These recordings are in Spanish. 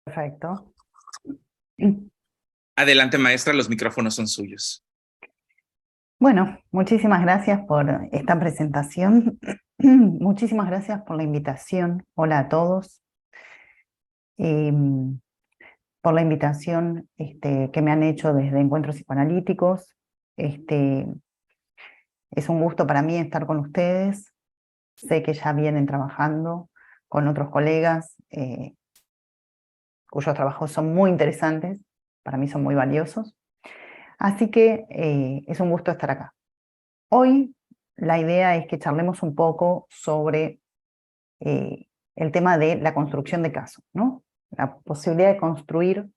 Perfecto. Adelante, maestra, los micrófonos son suyos. Bueno, muchísimas gracias por esta presentación. Muchísimas gracias por la invitación. Hola a todos. Por la invitación que me han hecho desde Encuentros Psicoanalíticos. Es un gusto para mí estar con ustedes. Sé que ya vienen trabajando con otros colegas cuyos trabajos son muy interesantes, para mí son muy valiosos. Así que es un gusto estar acá. Hoy la idea es que charlemos un poco sobre el tema de la construcción de casos, ¿no? La posibilidad de construir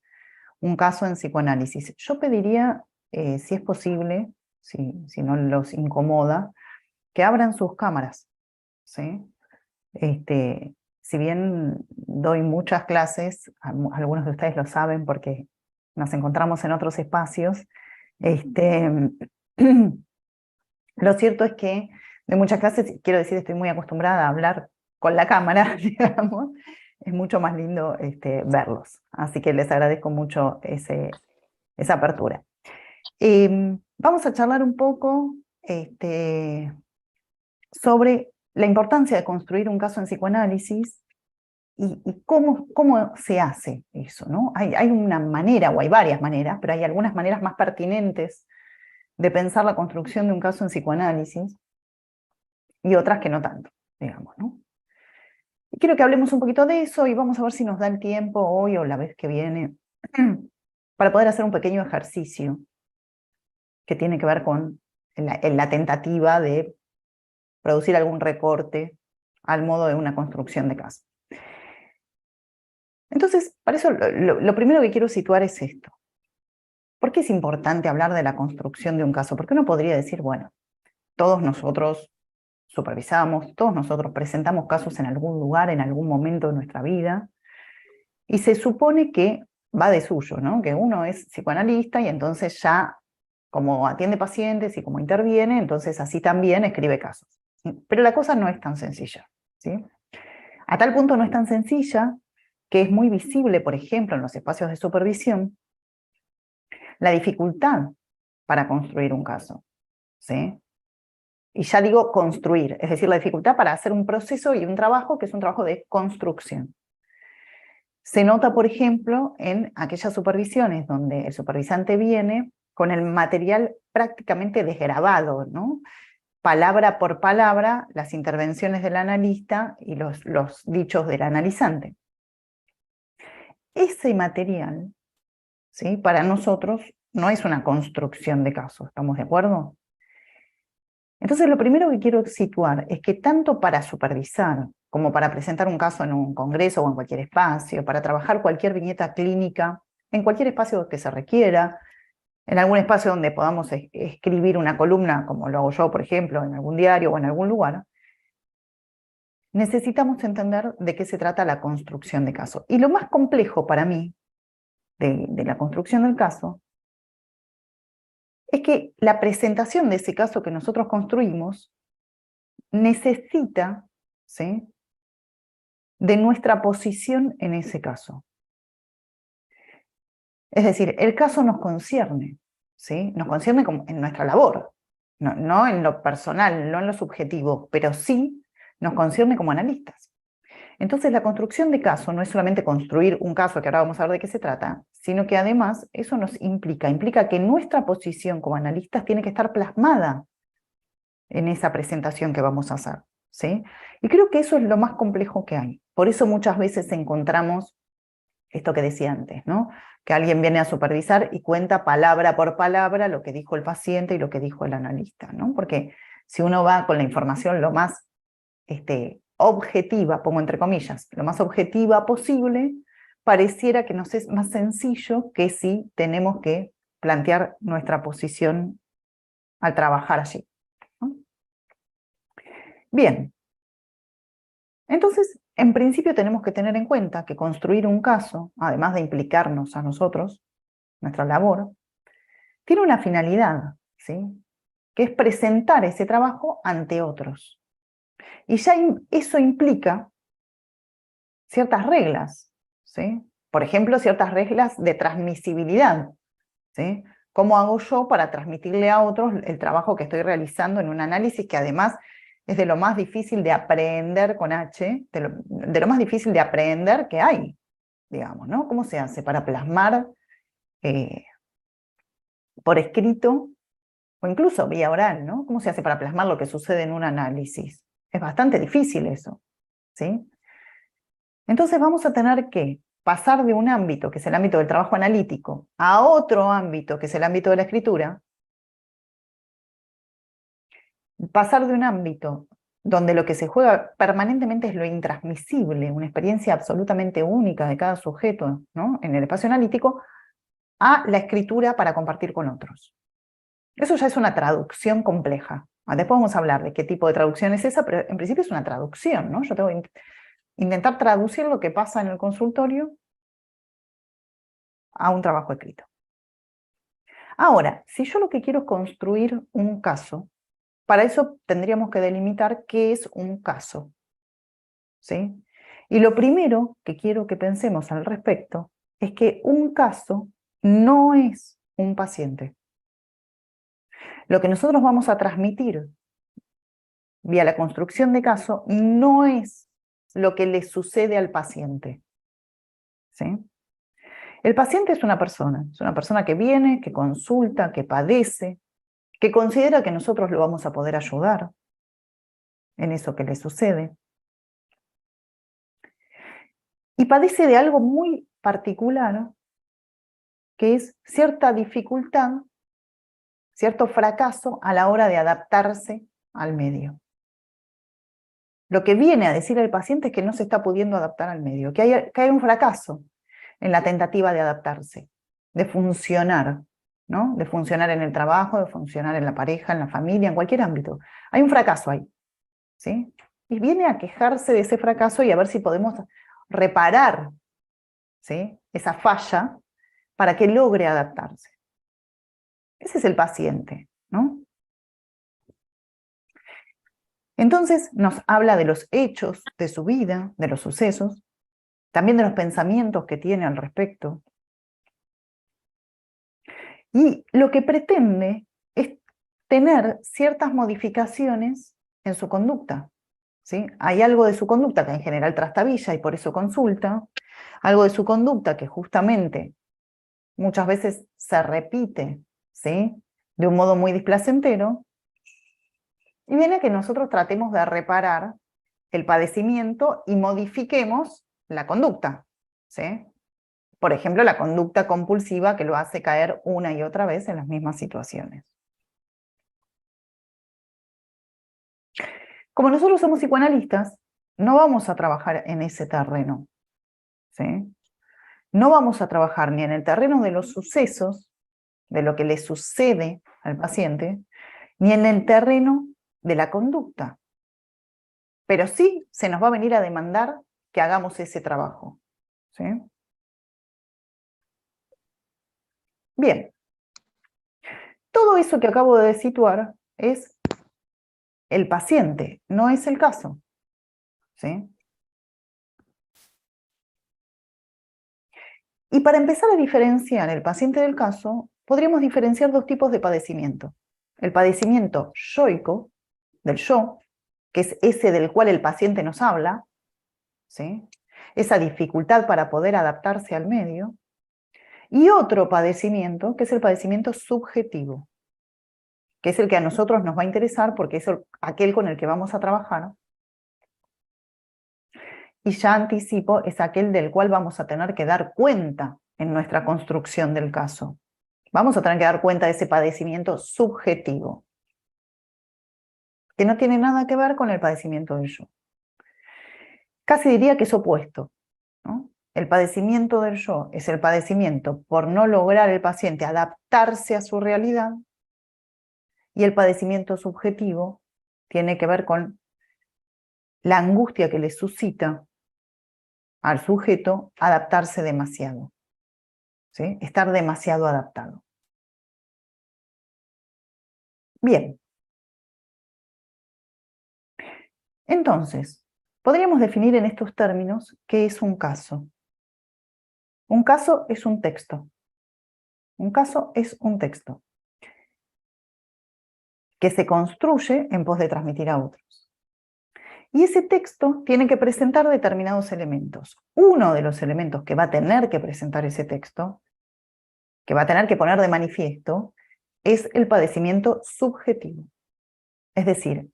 un caso en psicoanálisis. Yo pediría, si es posible, si no los incomoda, que abran sus cámaras, ¿sí? Si bien doy muchas clases, algunos de ustedes lo saben porque nos encontramos en otros espacios, lo cierto es que de muchas clases, quiero decir, estoy muy acostumbrada a hablar con la cámara, digamos, es mucho más lindo verlos. Así que les agradezco mucho esa apertura. Vamos a charlar un poco sobre la importancia de construir un caso en psicoanálisis y cómo se hace eso, ¿no? Hay una manera, o hay varias maneras, pero hay algunas maneras más pertinentes de pensar la construcción de un caso en psicoanálisis y otras que no tanto, digamos, ¿no? Y quiero que hablemos un poquito de eso y vamos a ver si nos da el tiempo hoy o la vez que viene para poder hacer un pequeño ejercicio que tiene que ver con la tentativa de producir algún recorte al modo de una construcción de caso. Entonces, para eso lo primero que quiero situar es esto. ¿Por qué es importante hablar de la construcción de un caso? Porque uno podría decir, bueno, todos nosotros supervisamos, todos nosotros presentamos casos en algún lugar, en algún momento de nuestra vida, y se supone que va de suyo, ¿no? Que uno es psicoanalista y entonces ya, como atiende pacientes y como interviene, entonces así también escribe casos. Pero la cosa no es tan sencilla, ¿sí? A tal punto no es tan sencilla que es muy visible, por ejemplo, en los espacios de supervisión, la dificultad para construir un caso, ¿sí? Y ya digo construir, es decir, la dificultad para hacer un proceso y un trabajo que es un trabajo de construcción. Se nota, por ejemplo, en aquellas supervisiones donde el supervisante viene con el material prácticamente desgrabado, ¿no? Palabra por palabra, las intervenciones del analista y los dichos del analizante. Ese material, ¿sí? Para nosotros no es una construcción de caso, ¿estamos de acuerdo? Entonces, lo primero que quiero situar es que tanto para supervisar como para presentar un caso en un congreso o en cualquier espacio, para trabajar cualquier viñeta clínica, en cualquier espacio que se requiera, en algún espacio donde podamos escribir una columna, como lo hago yo, por ejemplo, en algún diario o en algún lugar, necesitamos entender de qué se trata la construcción de caso. Y lo más complejo para mí de la construcción del caso es que la presentación de ese caso que nosotros construimos necesita, ¿sí?, de nuestra posición en ese caso. Es decir, el caso nos concierne, ¿sí? Nos concierne en nuestra labor, no en lo personal, no en lo subjetivo, pero sí nos concierne como analistas. Entonces, la construcción de caso no es solamente construir un caso, que ahora vamos a ver de qué se trata, sino que además eso nos implica que nuestra posición como analistas tiene que estar plasmada en esa presentación que vamos a hacer, ¿sí? Y creo que eso es lo más complejo que hay. Por eso muchas veces encontramos esto que decía antes, ¿no? Que alguien viene a supervisar y cuenta palabra por palabra lo que dijo el paciente y lo que dijo el analista, ¿no? Porque si uno va con la información lo más objetiva, pongo entre comillas, lo más objetiva posible, pareciera que nos es más sencillo que si tenemos que plantear nuestra posición al trabajar allí, ¿no? Bien, entonces, en principio tenemos que tener en cuenta que construir un caso, además de implicarnos a nosotros, nuestra labor, tiene una finalidad, ¿sí?, que es presentar ese trabajo ante otros. Y ya eso implica ciertas reglas, ¿sí? Por ejemplo, ciertas reglas de transmisibilidad, ¿sí? ¿Cómo hago yo para transmitirle a otros el trabajo que estoy realizando en un análisis que además es de lo más difícil de aprender con H, de lo más difícil de aprender que hay, digamos, ¿no? ¿Cómo se hace para plasmar por escrito o incluso vía oral, ¿no? ¿Cómo se hace para plasmar lo que sucede en un análisis? Es bastante difícil eso, ¿sí? Entonces vamos a tener que pasar de un ámbito, que es el ámbito del trabajo analítico, a otro ámbito, que es el ámbito de la escritura, pasar de un ámbito donde lo que se juega permanentemente es lo intransmisible, una experiencia absolutamente única de cada sujeto, ¿no? En el espacio analítico, a la escritura para compartir con otros. Eso ya es una traducción compleja. Después vamos a hablar de qué tipo de traducción es esa, pero en principio es una traducción, ¿no? Yo tengo que intentar traducir lo que pasa en el consultorio a un trabajo escrito. Ahora, si yo lo que quiero es construir un caso, para eso tendríamos que delimitar qué es un caso, ¿sí? Y lo primero que quiero que pensemos al respecto es que un caso no es un paciente. Lo que nosotros vamos a transmitir vía la construcción de caso no es lo que le sucede al paciente, ¿sí? El paciente es una persona que viene, que consulta, que padece, que considera que nosotros lo vamos a poder ayudar en eso que le sucede. Y padece de algo muy particular, que es cierta dificultad, cierto fracaso a la hora de adaptarse al medio. Lo que viene a decir el paciente es que no se está pudiendo adaptar al medio, que hay un fracaso en la tentativa de adaptarse, de funcionar, ¿no? De funcionar en el trabajo, de funcionar en la pareja, en la familia, en cualquier ámbito. Hay un fracaso ahí, ¿sí? Y viene a quejarse de ese fracaso y a ver si podemos reparar, ¿sí?, esa falla para que logre adaptarse. Ese es el paciente, ¿no? Entonces nos habla de los hechos de su vida, de los sucesos, también de los pensamientos que tiene al respecto. Y lo que pretende es tener ciertas modificaciones en su conducta, ¿sí? Hay algo de su conducta que en general trastabilla y por eso consulta, algo de su conducta que justamente muchas veces se repite, ¿sí?, de un modo muy displacentero, y viene a que nosotros tratemos de reparar el padecimiento y modifiquemos la conducta, ¿sí? Por ejemplo, la conducta compulsiva que lo hace caer una y otra vez en las mismas situaciones. Como nosotros somos psicoanalistas, no vamos a trabajar en ese terreno, ¿sí? No vamos a trabajar ni en el terreno de los sucesos, de lo que le sucede al paciente, ni en el terreno de la conducta. Pero sí se nos va a venir a demandar que hagamos ese trabajo, ¿sí? Bien, todo eso que acabo de situar es el paciente, no es el caso, ¿sí? Y para empezar a diferenciar el paciente del caso, podríamos diferenciar dos tipos de padecimiento. El padecimiento yoico, del yo, que es ese del cual el paciente nos habla, ¿sí?, esa dificultad para poder adaptarse al medio, y otro padecimiento, que es el padecimiento subjetivo, que es el que a nosotros nos va a interesar porque es aquel con el que vamos a trabajar, y ya anticipo, es aquel del cual vamos a tener que dar cuenta en nuestra construcción del caso. Vamos a tener que dar cuenta de ese padecimiento subjetivo, que no tiene nada que ver con el padecimiento del yo. Casi diría que es opuesto, ¿no? El padecimiento del yo es el padecimiento por no lograr el paciente adaptarse a su realidad, y el padecimiento subjetivo tiene que ver con la angustia que le suscita al sujeto adaptarse demasiado, ¿sí?, estar demasiado adaptado. Bien. Entonces, podríamos definir en estos términos qué es un caso. Un caso es un texto. Un caso es un texto que se construye en pos de transmitir a otros. Y ese texto tiene que presentar determinados elementos. Uno de los elementos que va a tener que presentar ese texto, que va a tener que poner de manifiesto, es el padecimiento subjetivo. Es decir,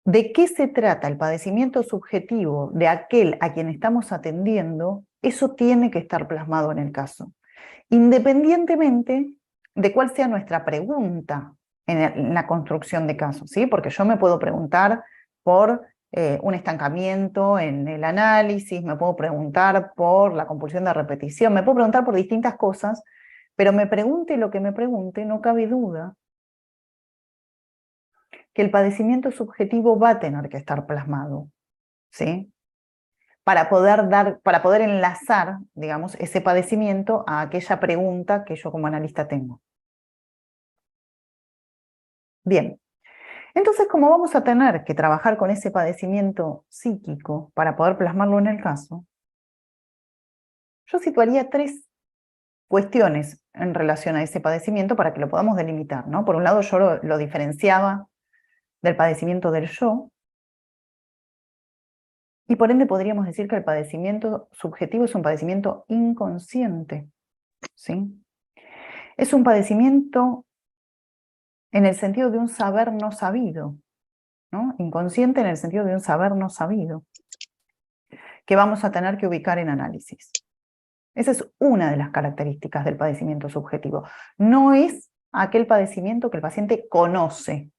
¿de qué se trata el padecimiento subjetivo de aquel a quien estamos atendiendo? Eso tiene que estar plasmado en el caso, independientemente de cuál sea nuestra pregunta en la construcción de casos, ¿sí? Porque yo me puedo preguntar por un estancamiento en el análisis, me puedo preguntar por la compulsión de repetición, me puedo preguntar por distintas cosas, pero me pregunte lo que me pregunte, no cabe duda que el padecimiento subjetivo va a tener que estar plasmado, ¿sí? Para poder enlazar, digamos, ese padecimiento a aquella pregunta que yo como analista tengo. Bien, entonces como vamos a tener que trabajar con ese padecimiento psíquico para poder plasmarlo en el caso, yo situaría 3 cuestiones en relación a ese padecimiento para que lo podamos delimitar, ¿no? Por un lado yo lo diferenciaba del padecimiento del yo, y por ende podríamos decir que el padecimiento subjetivo es un padecimiento inconsciente, ¿sí? Es un padecimiento en el sentido de un saber no sabido, ¿no? Inconsciente en el sentido de un saber no sabido, que vamos a tener que ubicar en análisis. Esa es una de las características del padecimiento subjetivo. No es aquel padecimiento que el paciente conoce.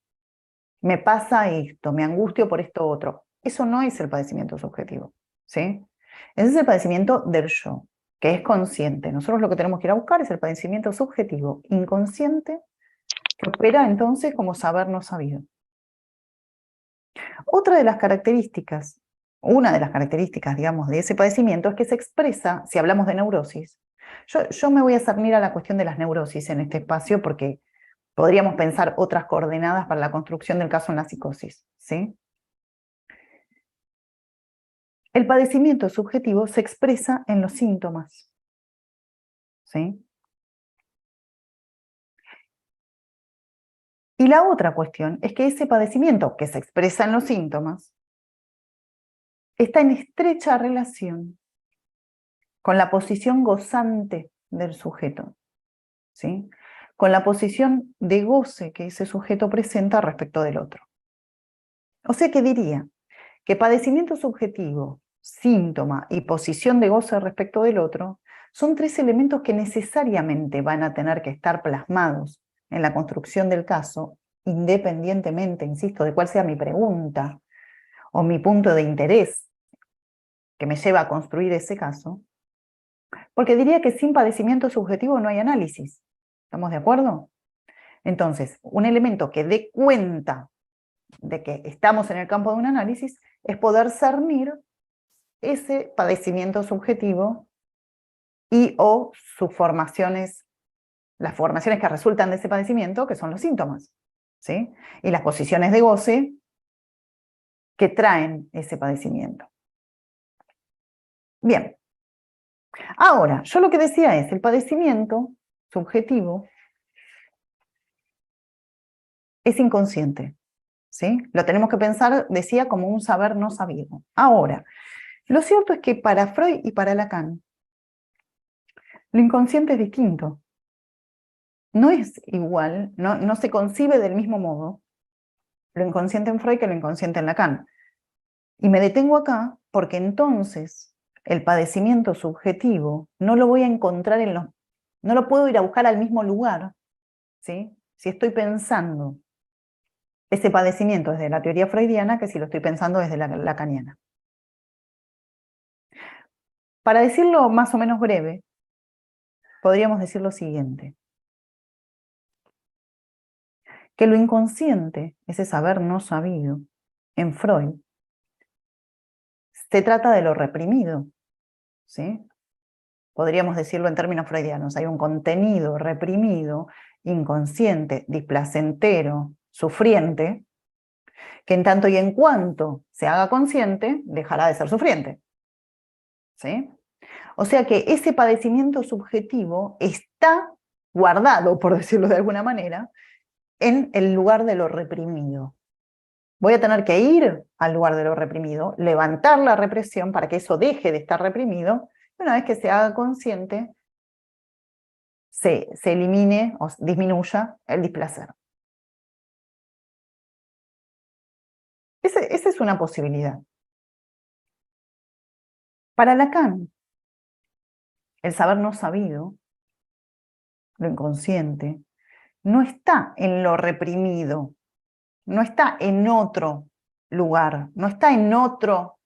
Me pasa esto, me angustio por esto otro. Eso no es el padecimiento subjetivo, ¿sí? Ese es el padecimiento del yo, que es consciente. Nosotros lo que tenemos que ir a buscar es el padecimiento subjetivo, inconsciente, que opera entonces como saber no sabido. Otra de las características, una de las características, digamos, de ese padecimiento es que se expresa, si hablamos de neurosis, yo me voy a cernir a la cuestión de las neurosis en este espacio porque podríamos pensar otras coordenadas para la construcción del caso en la psicosis, ¿sí? El padecimiento subjetivo se expresa en los síntomas, ¿sí? Y la otra cuestión es que ese padecimiento que se expresa en los síntomas está en estrecha relación con la posición gozante del sujeto, ¿sí? Con la posición de goce que ese sujeto presenta respecto del otro. O sea que diría que padecimiento subjetivo, síntoma y posición de goce respecto del otro son 3 elementos que necesariamente van a tener que estar plasmados en la construcción del caso, independientemente, insisto, de cuál sea mi pregunta o mi punto de interés que me lleva a construir ese caso, porque diría que sin padecimiento subjetivo no hay análisis. ¿Estamos de acuerdo? Entonces, un elemento que dé cuenta de que estamos en el campo de un análisis es poder cernir ese padecimiento subjetivo y o sus formaciones, las formaciones que resultan de ese padecimiento, que son los síntomas, ¿sí? Y las posiciones de goce que traen ese padecimiento. Bien. Ahora, yo lo que decía es, el padecimiento subjetivo es inconsciente, ¿sí? Lo tenemos que pensar, decía, como un saber no sabido. Ahora, lo cierto es que para Freud y para Lacan, lo inconsciente es distinto. No es igual, no se concibe del mismo modo lo inconsciente en Freud que lo inconsciente en Lacan. Y me detengo acá porque entonces el padecimiento subjetivo no lo voy a encontrar no lo puedo ir a buscar al mismo lugar, ¿sí? Si estoy pensando ese padecimiento desde la teoría freudiana que si lo estoy pensando desde la lacaniana. Para decirlo más o menos breve, podríamos decir lo siguiente: que lo inconsciente, ese saber no sabido, en Freud, se trata de lo reprimido, ¿sí? Podríamos decirlo en términos freudianos, hay un contenido reprimido, inconsciente, displacentero, sufriente, que en tanto y en cuanto se haga consciente, dejará de ser sufriente, ¿sí? O sea que ese padecimiento subjetivo está guardado, por decirlo de alguna manera, en el lugar de lo reprimido. Voy a tener que ir al lugar de lo reprimido, levantar la represión para que eso deje de estar reprimido, y una vez que se haga consciente, se elimine o disminuya el displacer. Esa es una posibilidad. Para Lacan, el saber no sabido, lo inconsciente, no está en lo reprimido, no está en otro lugar, no está en otro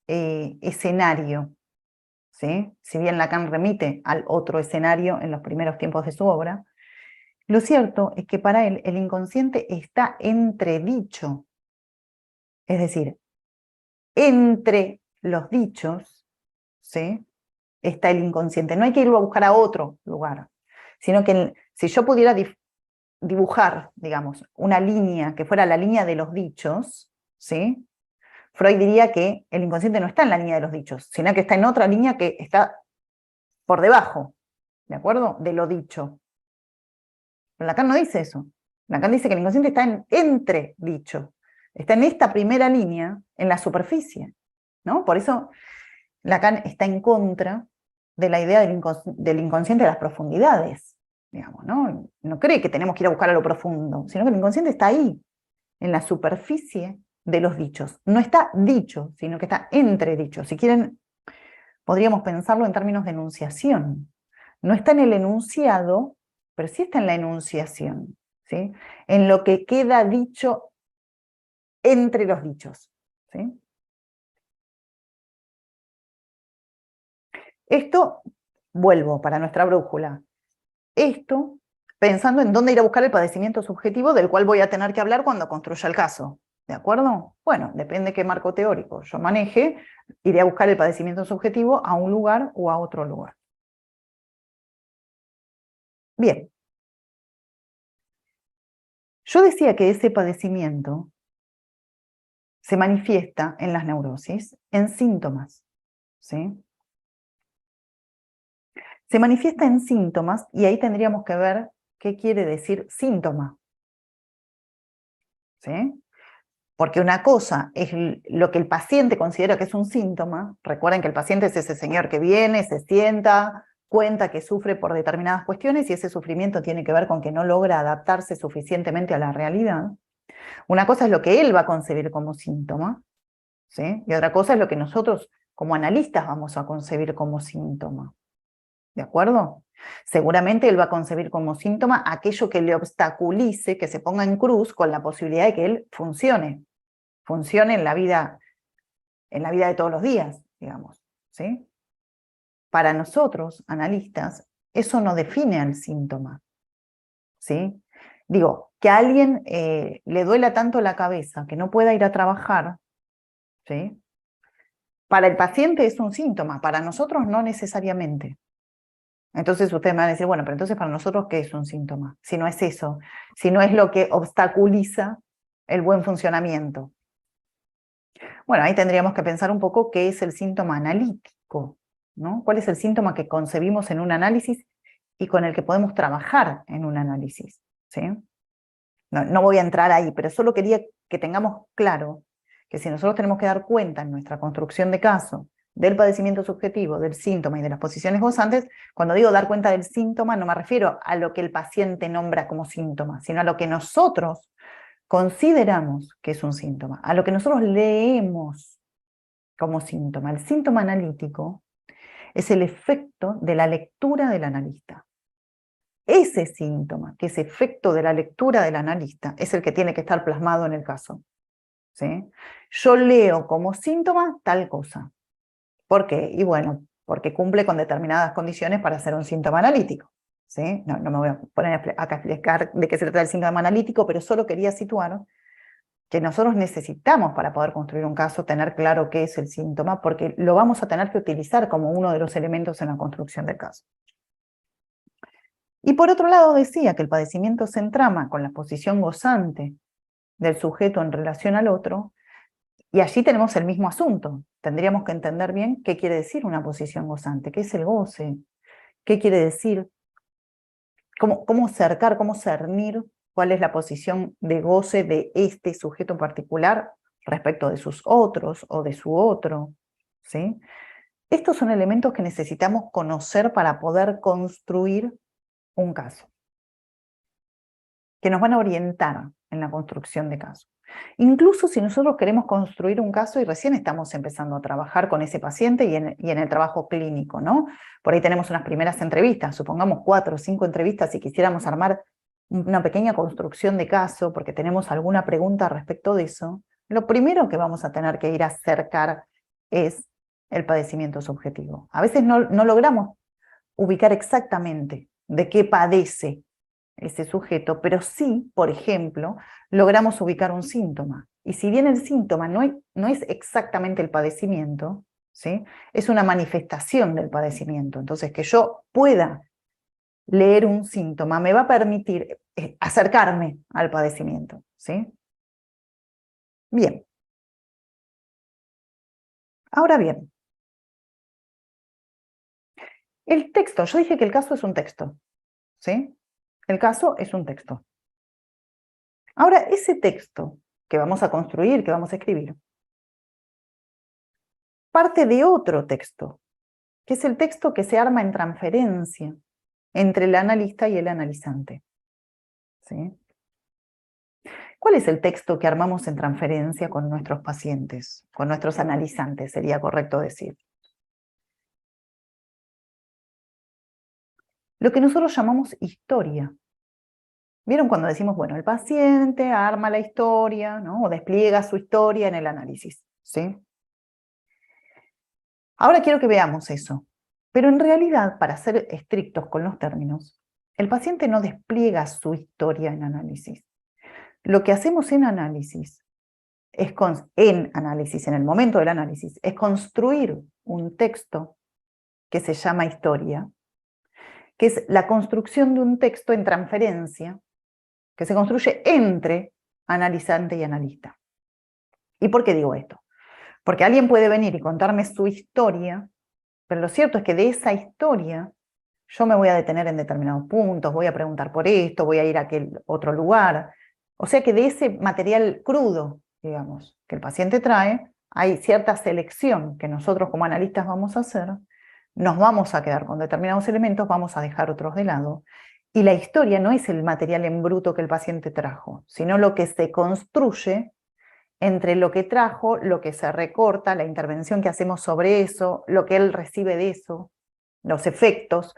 escenario, ¿sí? Si bien Lacan remite al otro escenario en los primeros tiempos de su obra, lo cierto es que para él el inconsciente está entredicho, es decir, entre los dichos, ¿sí?, está el inconsciente. No hay que irlo a buscar a otro lugar, sino que si yo pudiera dibujar, digamos, una línea que fuera la línea de los dichos, ¿sí?, Freud diría que el inconsciente no está en la línea de los dichos, sino que está en otra línea que está por debajo, ¿de acuerdo?, de lo dicho. Pero Lacan no dice eso. Lacan dice que el inconsciente está entre dicho, está en esta primera línea, en la superficie, ¿no? Por eso Lacan está en contra de la idea del inconsciente de las profundidades, digamos, ¿no? No cree que tenemos que ir a buscar a lo profundo, sino que el inconsciente está ahí, en la superficie de los dichos. No está dicho, sino que está entre dichos. Si quieren, podríamos pensarlo en términos de enunciación. No está en el enunciado, pero sí está en la enunciación, ¿sí?, en lo que queda dicho entre los dichos, ¿sí? Esto, vuelvo para nuestra brújula, esto pensando en dónde ir a buscar el padecimiento subjetivo del cual voy a tener que hablar cuando construya el caso, ¿de acuerdo? Bueno, depende qué marco teórico yo maneje, iré a buscar el padecimiento subjetivo a un lugar o a otro lugar. Bien. Yo decía que ese padecimiento se manifiesta en las neurosis, en síntomas, ¿sí? Se manifiesta en síntomas y ahí tendríamos que ver qué quiere decir síntoma, ¿sí? Porque una cosa es lo que el paciente considera que es un síntoma. Recuerden que el paciente es ese señor que viene, se sienta, cuenta que sufre por determinadas cuestiones y ese sufrimiento tiene que ver con que no logra adaptarse suficientemente a la realidad. Una cosa es lo que él va a concebir como síntoma, ¿sí? Y otra cosa es lo que nosotros como analistas vamos a concebir como síntoma. ¿De acuerdo? Seguramente él va a concebir como síntoma aquello que le obstaculice, que se ponga en cruz con la posibilidad de que él funcione en la vida de todos los días, digamos, ¿sí? Para nosotros, analistas, eso no define al síntoma, ¿sí? Digo, que a alguien le duela tanto la cabeza que no pueda ir a trabajar, ¿sí?, para el paciente es un síntoma, para nosotros no necesariamente. Entonces ustedes me van a decir, bueno, pero entonces para nosotros, ¿qué es un síntoma? Si no es eso, si no es lo que obstaculiza el buen funcionamiento. Bueno, ahí tendríamos que pensar un poco qué es el síntoma analítico, ¿no? ¿Cuál es el síntoma que concebimos en un análisis y con el que podemos trabajar en un análisis? ¿Sí? No voy a entrar ahí, pero solo quería que tengamos claro que si nosotros tenemos que dar cuenta en nuestra construcción de caso del padecimiento subjetivo, del síntoma y de las posiciones gozantes, cuando digo dar cuenta del síntoma no me refiero a lo que el paciente nombra como síntoma, sino a lo que nosotros consideramos que es un síntoma, a lo que nosotros leemos como síntoma. El síntoma analítico es el efecto de la lectura del analista. Ese síntoma, que es efecto de la lectura del analista, es el que tiene que estar plasmado en el caso, ¿sí? Yo leo como síntoma tal cosa. ¿Por qué? Y bueno, porque cumple con determinadas condiciones para ser un síntoma analítico, ¿sí? No me voy a poner acá a explicar de qué se trata el síntoma analítico, pero solo quería situar que nosotros necesitamos para poder construir un caso tener claro qué es el síntoma, porque lo vamos a tener que utilizar como uno de los elementos en la construcción del caso. Y por otro lado decía que el padecimiento se entrama con la posición gozante del sujeto en relación al otro, Y allí tenemos el mismo asunto. Tendríamos que entender bien qué quiere decir una posición gozante, qué es el goce, qué quiere decir, cómo cercar, cómo cernir cuál es la posición de goce de este sujeto en particular respecto de sus otros o de su otro, ¿sí? Estos son elementos que necesitamos conocer para poder construir un caso, que nos van a orientar en la construcción de casos. Incluso si nosotros queremos construir un caso y recién estamos empezando a trabajar con ese paciente y en el trabajo clínico, ¿no? Por ahí tenemos unas primeras entrevistas, supongamos 4 o 5 entrevistas y quisiéramos armar una pequeña construcción de caso porque tenemos alguna pregunta respecto de eso, lo primero que vamos a tener que ir a acercar es el padecimiento subjetivo. A veces no logramos ubicar exactamente de qué padece ese sujeto, pero sí, por ejemplo, logramos ubicar un síntoma. Y si bien el síntoma no es exactamente el padecimiento, ¿sí? Es una manifestación del padecimiento. Entonces, que yo pueda leer un síntoma me va a permitir acercarme al padecimiento, ¿sí? Bien. Ahora bien, el texto, yo dije que el caso es un texto, ¿sí? El caso es un texto. Ahora, ese texto que vamos a construir, que vamos a escribir, parte de otro texto, que es el texto que se arma en transferencia entre el analista y el analizante, ¿sí? ¿Cuál es el texto que armamos en transferencia con nuestros pacientes, con nuestros analizantes, sería correcto decir? Lo que nosotros llamamos historia. ¿Vieron cuando decimos, bueno, el paciente arma la historia, ¿no? O despliega su historia en el análisis, ¿sí? Ahora quiero que veamos eso. Pero en realidad, para ser estrictos con los términos, el paciente no despliega su historia en análisis. Lo que hacemos en análisis, en el momento del análisis, es construir un texto que se llama historia, que es la construcción de un texto en transferencia, que se construye entre analizante y analista. ¿Y por qué digo esto? Porque alguien puede venir y contarme su historia, pero lo cierto es que de esa historia yo me voy a detener en determinados puntos, voy a preguntar por esto, voy a ir a aquel otro lugar. O sea que de ese material crudo, digamos, que el paciente trae, hay cierta selección que nosotros como analistas vamos a hacer, nos vamos a quedar con determinados elementos, vamos a dejar otros de lado. Y la historia no es el material en bruto que el paciente trajo, sino lo que se construye entre lo que trajo, lo que se recorta, la intervención que hacemos sobre eso, lo que él recibe de eso, los efectos.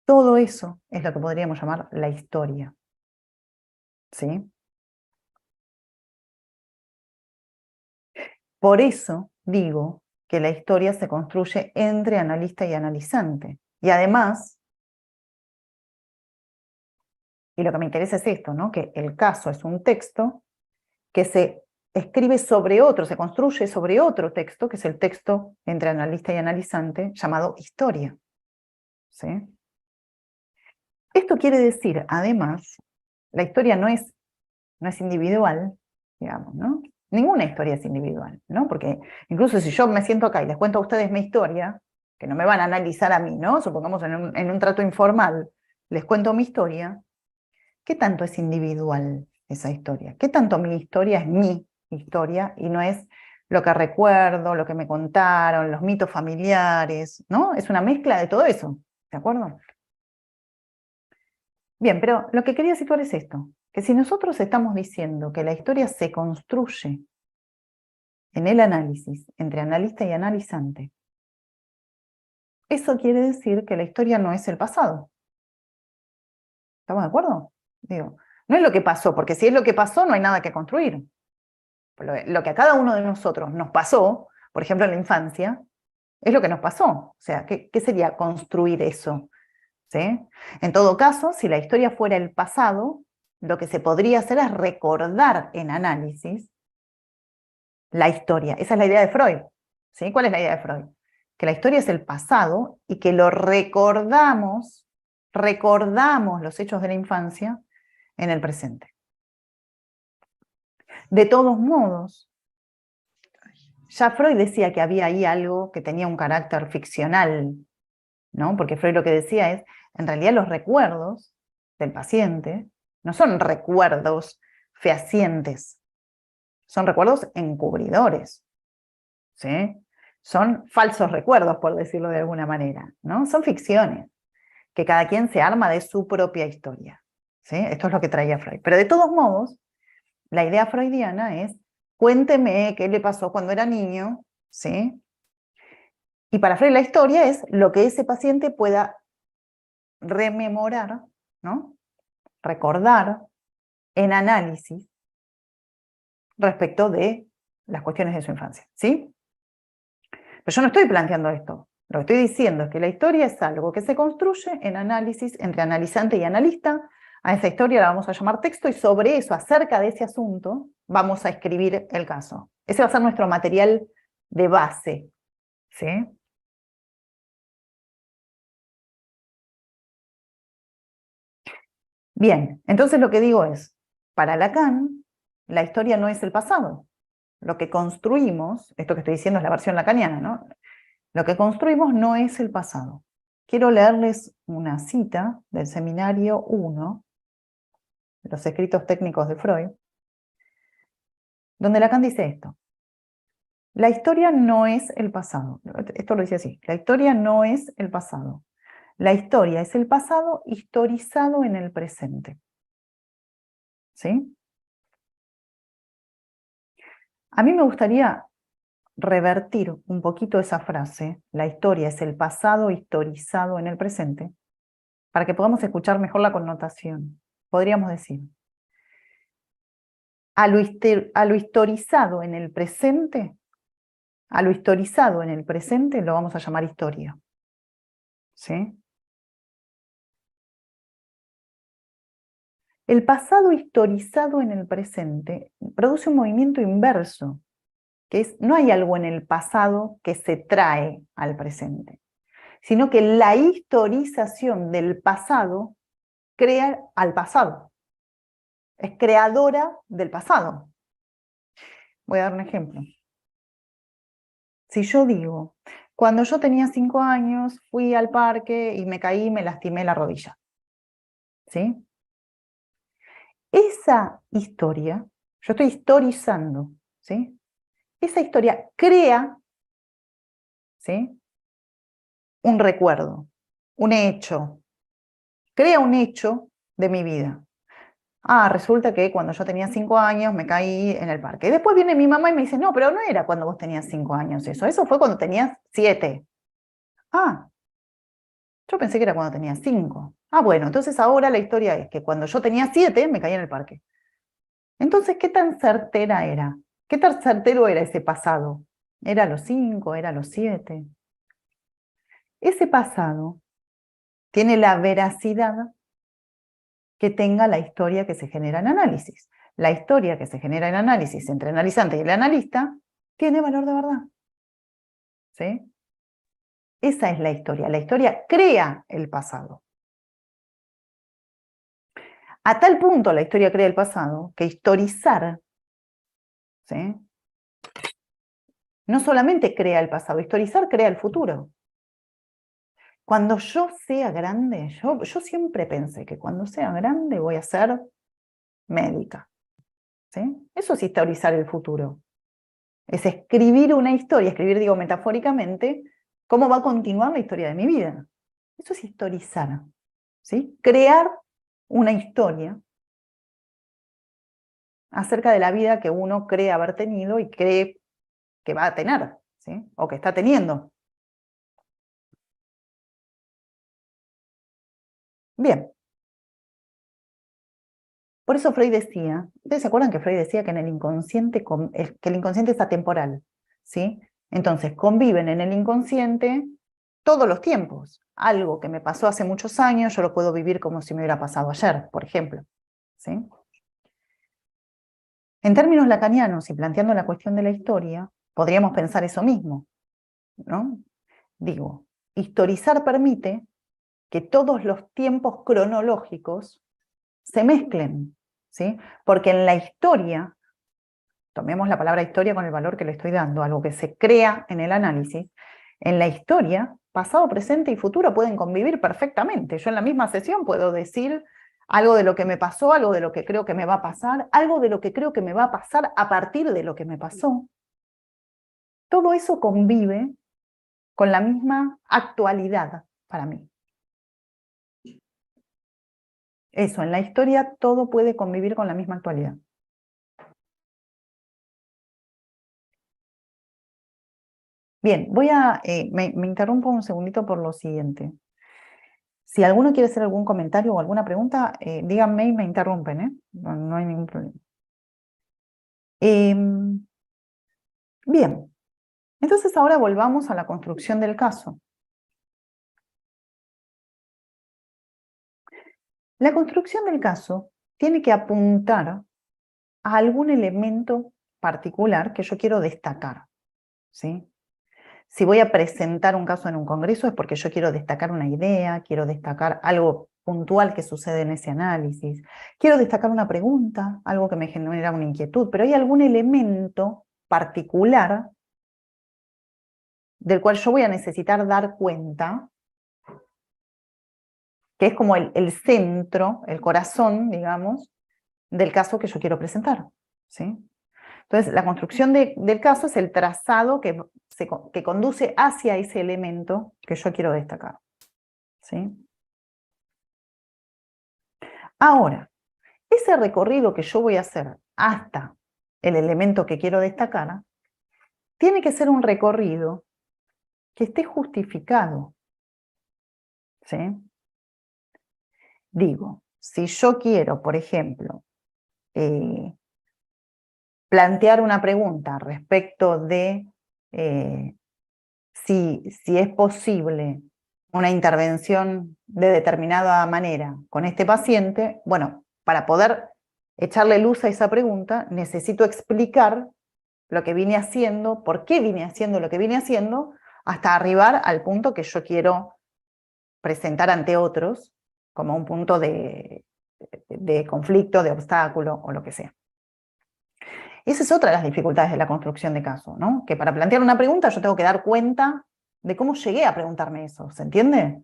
Todo eso es lo que podríamos llamar la historia. ¿Sí? Por eso digo que la historia se construye entre analista y analizante. Y además, y lo que me interesa es esto, ¿no? Que el caso es un texto que se escribe sobre otro, se construye sobre otro texto, que es el texto entre analista y analizante, llamado historia. ¿Sí? Esto quiere decir, además, la historia no es individual, digamos, ¿no? Ninguna historia es individual, ¿no? Porque incluso si yo me siento acá y les cuento a ustedes mi historia, que no me van a analizar a mí, ¿no? Supongamos en un trato informal, les cuento mi historia, ¿qué tanto es individual esa historia? ¿Qué tanto mi historia es mi historia y no es lo que recuerdo, lo que me contaron, los mitos familiares, ¿no? Es una mezcla de todo eso, ¿de acuerdo? Bien, pero lo que quería situar es esto, que si nosotros estamos diciendo que la historia se construye en el análisis, entre analista y analizante, eso quiere decir que la historia no es el pasado. ¿Estamos de acuerdo? Digo, no es lo que pasó, porque si es lo que pasó no hay nada que construir. Lo que a cada uno de nosotros nos pasó, por ejemplo en la infancia, es lo que nos pasó. O sea, ¿qué sería construir eso? ¿Sí? En todo caso, si la historia fuera el pasado, lo que se podría hacer es recordar en análisis la historia. Esa es la idea de Freud. ¿Sí? ¿Cuál es la idea de Freud? Que la historia es el pasado y que lo recordamos los hechos de la infancia en el presente. De todos modos, ya Freud decía que había ahí algo que tenía un carácter ficcional, ¿no? Porque Freud lo que decía es, en realidad los recuerdos del paciente no son recuerdos fehacientes, son recuerdos encubridores, ¿sí? Son falsos recuerdos, por decirlo de alguna manera, ¿no? Son ficciones, que cada quien se arma de su propia historia, ¿sí? Esto es lo que traía Freud. Pero de todos modos, la idea freudiana es, cuénteme qué le pasó cuando era niño, ¿sí? Y para Freud la historia es lo que ese paciente pueda rememorar, ¿no? Recordar en análisis respecto de las cuestiones de su infancia, ¿sí? Pero yo no estoy planteando esto. Lo que estoy diciendo es que la historia es algo que se construye en análisis entre analizante y analista. A esa historia la vamos a llamar texto y sobre eso, acerca de ese asunto, vamos a escribir el caso. Ese va a ser nuestro material de base, ¿sí? Bien, entonces lo que digo es, para Lacan, la historia no es el pasado. Lo que construimos, esto que estoy diciendo es la versión lacaniana, ¿no? Lo que construimos no es el pasado. Quiero leerles una cita del seminario 1, de los escritos técnicos de Freud, donde Lacan dice esto. La historia no es el pasado. Esto lo dice así. La historia no es el pasado. La historia es el pasado historizado en el presente. ¿Sí? A mí me gustaría revertir un poquito esa frase, la historia es el pasado historizado en el presente, para que podamos escuchar mejor la connotación. Podríamos decir, a lo historizado en el presente, a lo historizado en el presente lo vamos a llamar historia. ¿Sí? El pasado historizado en el presente produce un movimiento inverso, que es, no hay algo en el pasado que se trae al presente, sino que la historización del pasado crea al pasado, es creadora del pasado. Voy a dar un ejemplo. Si yo digo, cuando yo tenía 5 años, fui al parque y me caí y me lastimé la rodilla. ¿Sí? Esa historia, yo estoy historizando, ¿sí? Esa historia crea, ¿sí? Un recuerdo, un hecho, crea un hecho de mi vida. Ah, resulta que cuando yo tenía 5 años me caí en el parque. Y después viene mi mamá y me dice, no, pero no era cuando vos tenías 5 años eso fue cuando tenías 7. Ah, yo pensé que era cuando tenía 5. Ah, bueno, entonces ahora la historia es que cuando yo tenía 7 me caí en el parque. Entonces, ¿qué tan certera era? ¿Qué tan certero era ese pasado? ¿Era a los 5? ¿Era a los 7? Ese pasado tiene la veracidad que tenga la historia que se genera en análisis. La historia que se genera en análisis entre el analizante y el analista tiene valor de verdad. ¿Sí? Esa es la historia. La historia crea el pasado. A tal punto la historia crea el pasado que historizar, ¿sí? No solamente crea el pasado, historizar crea el futuro. Cuando yo sea grande, yo siempre pensé que cuando sea grande voy a ser médica. ¿Sí? Eso es historizar el futuro. Es escribir una historia, escribir, digo, metafóricamente, cómo va a continuar la historia de mi vida. Eso es historizar. ¿Sí? Crear una historia acerca de la vida que uno cree haber tenido y cree que va a tener, ¿sí? O que está teniendo. Bien. Por eso Freud decía, ¿ustedes se acuerdan que Freud decía que en el inconsciente, que el inconsciente es atemporal? ¿Sí? Entonces, conviven en el inconsciente todos los tiempos. Algo que me pasó hace muchos años, yo lo puedo vivir como si me hubiera pasado ayer, por ejemplo. ¿Sí? En términos lacanianos y planteando la cuestión de la historia, podríamos pensar eso mismo, ¿no? Digo, historizar permite que todos los tiempos cronológicos se mezclen, ¿sí? Porque en la historia tomemos la palabra historia con el valor que le estoy dando, algo que se crea en el análisis, en la historia, pasado, presente y futuro pueden convivir perfectamente. Yo en la misma sesión puedo decir algo de lo que me pasó, algo de lo que creo que me va a pasar, algo de lo que creo que me va a pasar a partir de lo que me pasó. Todo eso convive con la misma actualidad para mí. Eso, en la historia todo puede convivir con la misma actualidad. Bien, me interrumpo un segundito por lo siguiente. Si alguno quiere hacer algún comentario o alguna pregunta, díganme y me interrumpen, ¿eh? No hay ningún problema. Bien, entonces ahora volvamos a la construcción del caso. La construcción del caso tiene que apuntar a algún elemento particular que yo quiero destacar, ¿sí? Si voy a presentar un caso en un congreso es porque yo quiero destacar una idea, quiero destacar algo puntual que sucede en ese análisis, quiero destacar una pregunta, algo que me genera una inquietud, pero hay algún elemento particular del cual yo voy a necesitar dar cuenta, que es como el centro, el corazón, digamos, del caso que yo quiero presentar, ¿sí? Entonces, la construcción del caso es el trazado que conduce hacia ese elemento que yo quiero destacar, ¿sí? Ahora, ese recorrido que yo voy a hacer hasta el elemento que quiero destacar, tiene que ser un recorrido que esté justificado, ¿sí? Digo, si yo quiero, por ejemplo, plantear una pregunta respecto de si es posible una intervención de determinada manera con este paciente, bueno, para poder echarle luz a esa pregunta, necesito explicar lo que vine haciendo, por qué vine haciendo lo que vine haciendo, hasta arribar al punto que yo quiero presentar ante otros como un punto de conflicto, de obstáculo o lo que sea. Esa es otra de las dificultades de la construcción de caso, ¿no? Que para plantear una pregunta yo tengo que dar cuenta de cómo llegué a preguntarme eso, ¿se entiende?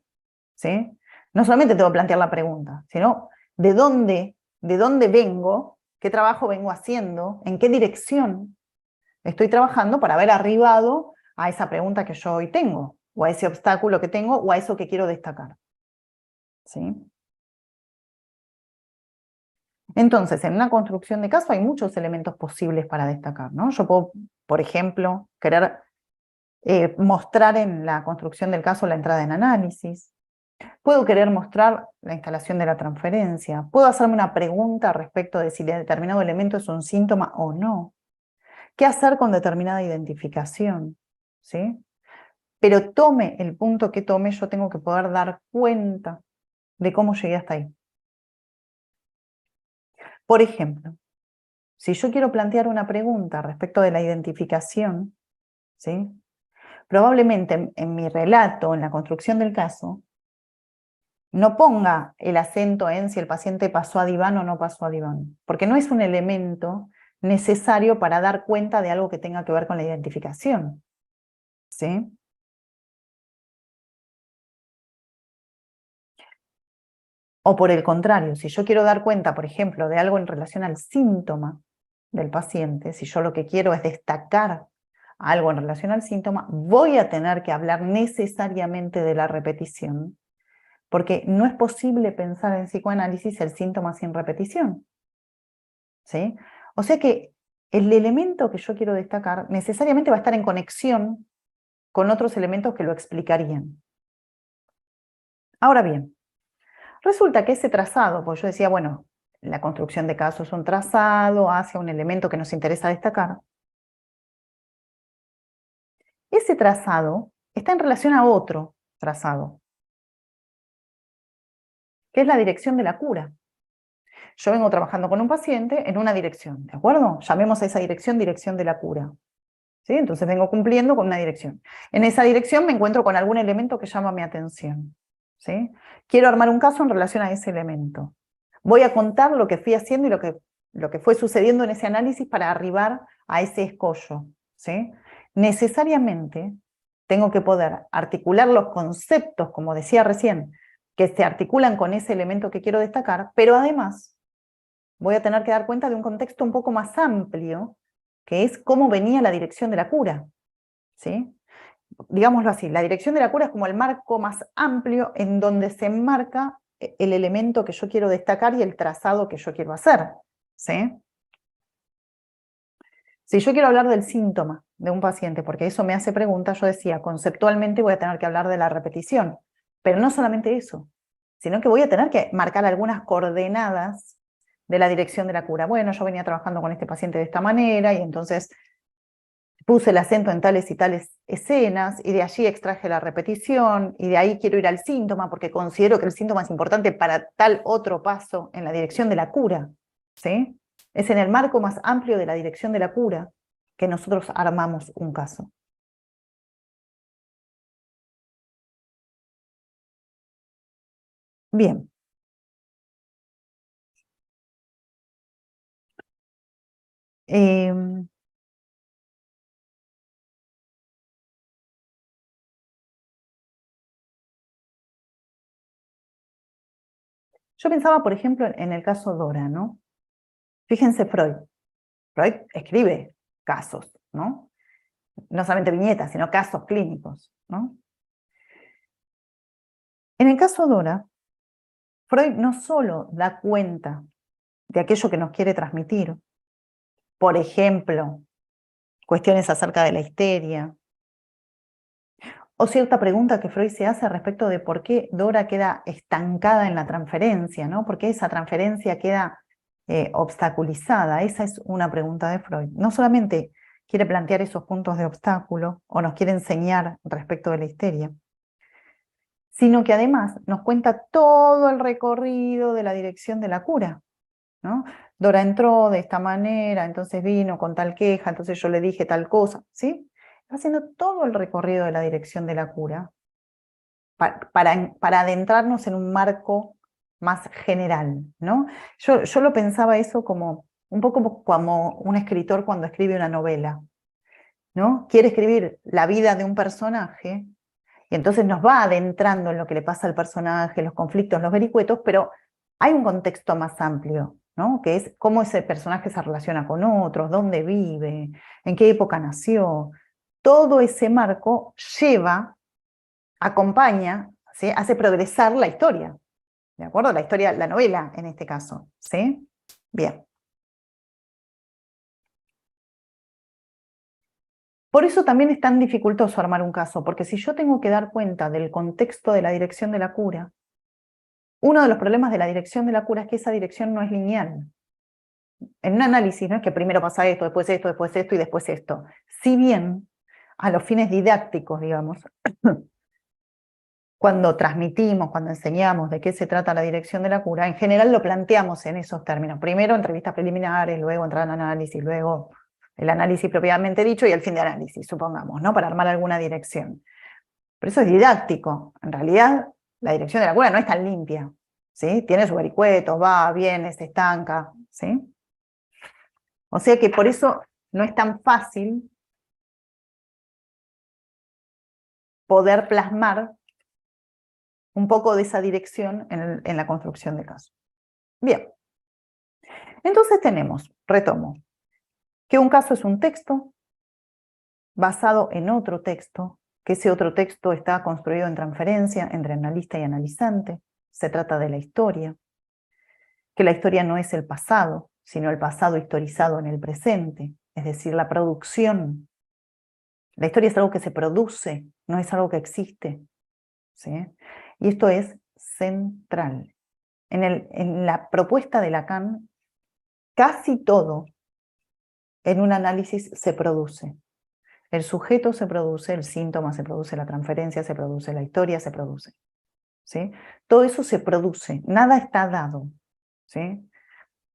¿Sí? No solamente tengo que plantear la pregunta, sino de dónde vengo, qué trabajo vengo haciendo, en qué dirección estoy trabajando para haber arribado a esa pregunta que yo hoy tengo, o a ese obstáculo que tengo, o a eso que quiero destacar. ¿Sí? Entonces, en una construcción de caso hay muchos elementos posibles para destacar, ¿no? Yo puedo, por ejemplo, querer mostrar en la construcción del caso la entrada en análisis. Puedo querer mostrar la instalación de la transferencia. Puedo hacerme una pregunta respecto de si determinado elemento es un síntoma o no. ¿Qué hacer con determinada identificación? ¿Sí? Pero tome el punto que tome, yo tengo que poder dar cuenta de cómo llegué hasta ahí. Por ejemplo, si yo quiero plantear una pregunta respecto de la identificación, ¿sí? Probablemente en mi relato, en la construcción del caso, no ponga el acento en si el paciente pasó a diván o no pasó a diván, porque no es un elemento necesario para dar cuenta de algo que tenga que ver con la identificación, ¿sí? O por el contrario, si yo quiero dar cuenta, por ejemplo, de algo en relación al síntoma del paciente, si yo lo que quiero es destacar algo en relación al síntoma, voy a tener que hablar necesariamente de la repetición, porque no es posible pensar en psicoanálisis el síntoma sin repetición, ¿sí? O sea que el elemento que yo quiero destacar necesariamente va a estar en conexión con otros elementos que lo explicarían. Ahora bien, resulta que ese trazado, pues yo decía, bueno, la construcción de caso es un trazado hacia un elemento que nos interesa destacar. Ese trazado está en relación a otro trazado, que es la dirección de la cura. Yo vengo trabajando con un paciente en una dirección, ¿de acuerdo? Llamemos a esa dirección dirección de la cura. ¿Sí? Entonces vengo cumpliendo con una dirección. En esa dirección me encuentro con algún elemento que llama mi atención. ¿Sí? Quiero armar un caso en relación a ese elemento. Voy a contar lo que fui haciendo y lo que fue sucediendo en ese análisis para arribar a ese escollo, ¿sí? Necesariamente tengo que poder articular los conceptos, como decía recién, que se articulan con ese elemento que quiero destacar, pero además voy a tener que dar cuenta de un contexto un poco más amplio, que es cómo venía la dirección de la cura, ¿sí? Digámoslo así, la dirección de la cura es como el marco más amplio en donde se enmarca el elemento que yo quiero destacar y el trazado que yo quiero hacer, ¿sí? Si yo quiero hablar del síntoma de un paciente, porque eso me hace preguntas, yo decía, conceptualmente voy a tener que hablar de la repetición, pero no solamente eso, sino que voy a tener que marcar algunas coordenadas de la dirección de la cura. Bueno, yo venía trabajando con este paciente de esta manera y entonces puse el acento en tales y tales escenas y de allí extraje la repetición y de ahí quiero ir al síntoma porque considero que el síntoma es importante para tal otro paso en la dirección de la cura, ¿sí? Es en el marco más amplio de la dirección de la cura que nosotros armamos un caso. Bien. Yo pensaba, por ejemplo, en el caso Dora, ¿no? Fíjense Freud. Freud escribe casos, ¿no? No solamente viñetas, sino casos clínicos, ¿no? En el caso Dora, Freud no solo da cuenta de aquello que nos quiere transmitir, por ejemplo, cuestiones acerca de la histeria, o cierta pregunta que Freud se hace respecto de por qué Dora queda estancada en la transferencia, ¿no? ¿Por qué esa transferencia queda obstaculizada? Esa es una pregunta de Freud. No solamente quiere plantear esos puntos de obstáculo o nos quiere enseñar respecto de la histeria, sino que además nos cuenta todo el recorrido de la dirección de la cura, ¿no? Dora entró de esta manera, entonces vino con tal queja, entonces yo le dije tal cosa, ¿sí? Haciendo todo el recorrido de la dirección de la cura para adentrarnos en un marco más general, ¿no? Yo lo pensaba eso como un poco como un escritor cuando escribe una novela, ¿no? Quiere escribir la vida de un personaje y entonces nos va adentrando en lo que le pasa al personaje, los conflictos, los vericuetos, pero hay un contexto más amplio, ¿no? Que es cómo ese personaje se relaciona con otros, dónde vive, en qué época nació. Todo ese marco acompaña, ¿sí? Hace progresar la historia, ¿de acuerdo? La historia, la novela en este caso, ¿sí? Bien. Por eso también es tan dificultoso armar un caso, porque si yo tengo que dar cuenta del contexto de la dirección de la cura, uno de los problemas de la dirección de la cura es que esa dirección no es lineal. En un análisis no es que primero pasa esto, después esto y después esto. Si bien, a los fines didácticos, digamos, cuando transmitimos, cuando enseñamos de qué se trata la dirección de la cura, en general lo planteamos en esos términos. Primero entrevistas preliminares, luego entrar en análisis, luego el análisis propiamente dicho y el fin de análisis, supongamos, ¿no? Para armar alguna dirección. Pero eso es didáctico. En realidad, la dirección de la cura no es tan limpia, ¿sí? Tiene sus vericuetos, va, viene, se estanca, ¿sí? O sea que por eso no es tan fácil poder plasmar un poco de esa dirección en la construcción de caso. Bien, entonces tenemos, retomo, que un caso es un texto basado en otro texto, que ese otro texto está construido en transferencia entre analista y analizante, se trata de la historia, que la historia no es el pasado, sino el pasado historizado en el presente, es decir, la producción. La historia es algo que se produce, no es algo que existe, ¿sí? Y esto es central. En la propuesta de Lacan, casi todo en un análisis se produce. El sujeto se produce, el síntoma se produce, la transferencia se produce, la historia se produce, ¿sí? Todo eso se produce, nada está dado, ¿sí?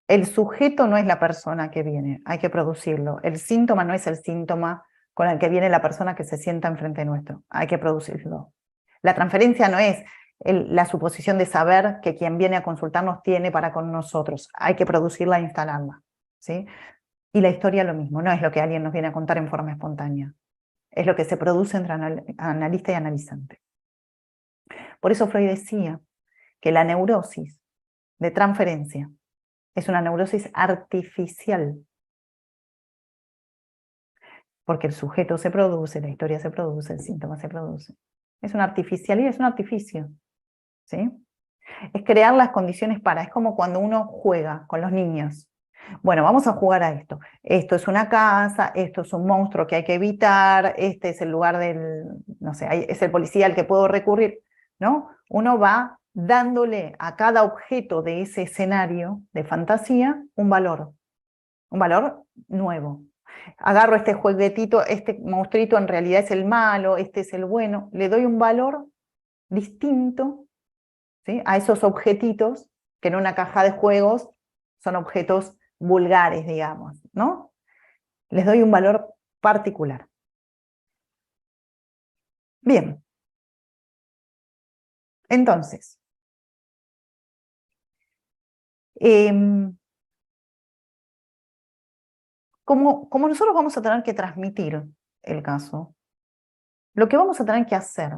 El sujeto no es la persona que viene, hay que producirlo. El síntoma no es el síntoma con el que viene la persona que se sienta enfrente nuestro, hay que producirlo. La transferencia no es la suposición de saber que quien viene a consultarnos tiene para con nosotros, hay que producirla e instalarla, ¿sí? Y la historia lo mismo, no es lo que alguien nos viene a contar en forma espontánea, es lo que se produce entre analista y analizante. Por eso Freud decía que la neurosis de transferencia es una neurosis artificial, porque el sujeto se produce, la historia se produce, el síntoma se produce. Es una artificialidad, es un artificio, ¿sí? Es crear las condiciones para, es como cuando uno juega con los niños. Bueno, vamos a jugar a esto. Esto es una casa, esto es un monstruo que hay que evitar, este es el lugar del, no sé, es el policía al que puedo recurrir, ¿no? Uno va dándole a cada objeto de ese escenario de fantasía un valor nuevo. Agarro este juguetito, este monstruito en realidad es el malo, este es el bueno, le doy un valor distinto, ¿sí?, a esos objetitos que en una caja de juegos son objetos vulgares, digamos, ¿no? Les doy un valor particular. Bien. Entonces, como nosotros vamos a tener que transmitir el caso, lo que vamos a tener que hacer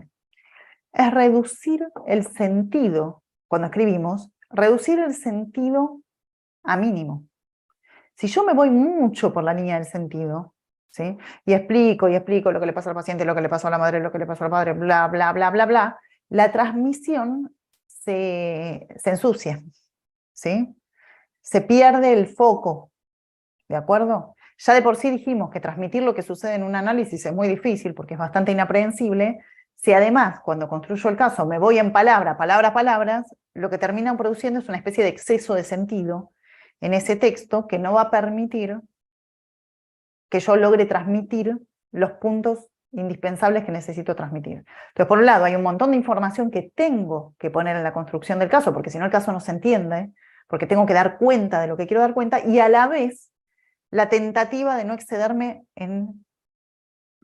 es reducir el sentido, cuando escribimos, reducir el sentido a mínimo. Si yo me voy mucho por la línea del sentido, ¿sí?, y explico lo que le pasa al paciente, lo que le pasó a la madre, lo que le pasó al padre, bla, bla, bla, bla, bla, la transmisión se ensucia, ¿sí? Se pierde el foco, ¿de acuerdo? Ya de por sí dijimos que transmitir lo que sucede en un análisis es muy difícil porque es bastante inaprehensible. Si además, cuando construyo el caso, me voy en palabras, lo que terminan produciendo es una especie de exceso de sentido en ese texto que no va a permitir que yo logre transmitir los puntos indispensables que necesito transmitir. Entonces, por un lado, hay un montón de información que tengo que poner en la construcción del caso, porque si no el caso no se entiende, porque tengo que dar cuenta de lo que quiero dar cuenta, y a la vez la tentativa de no excederme en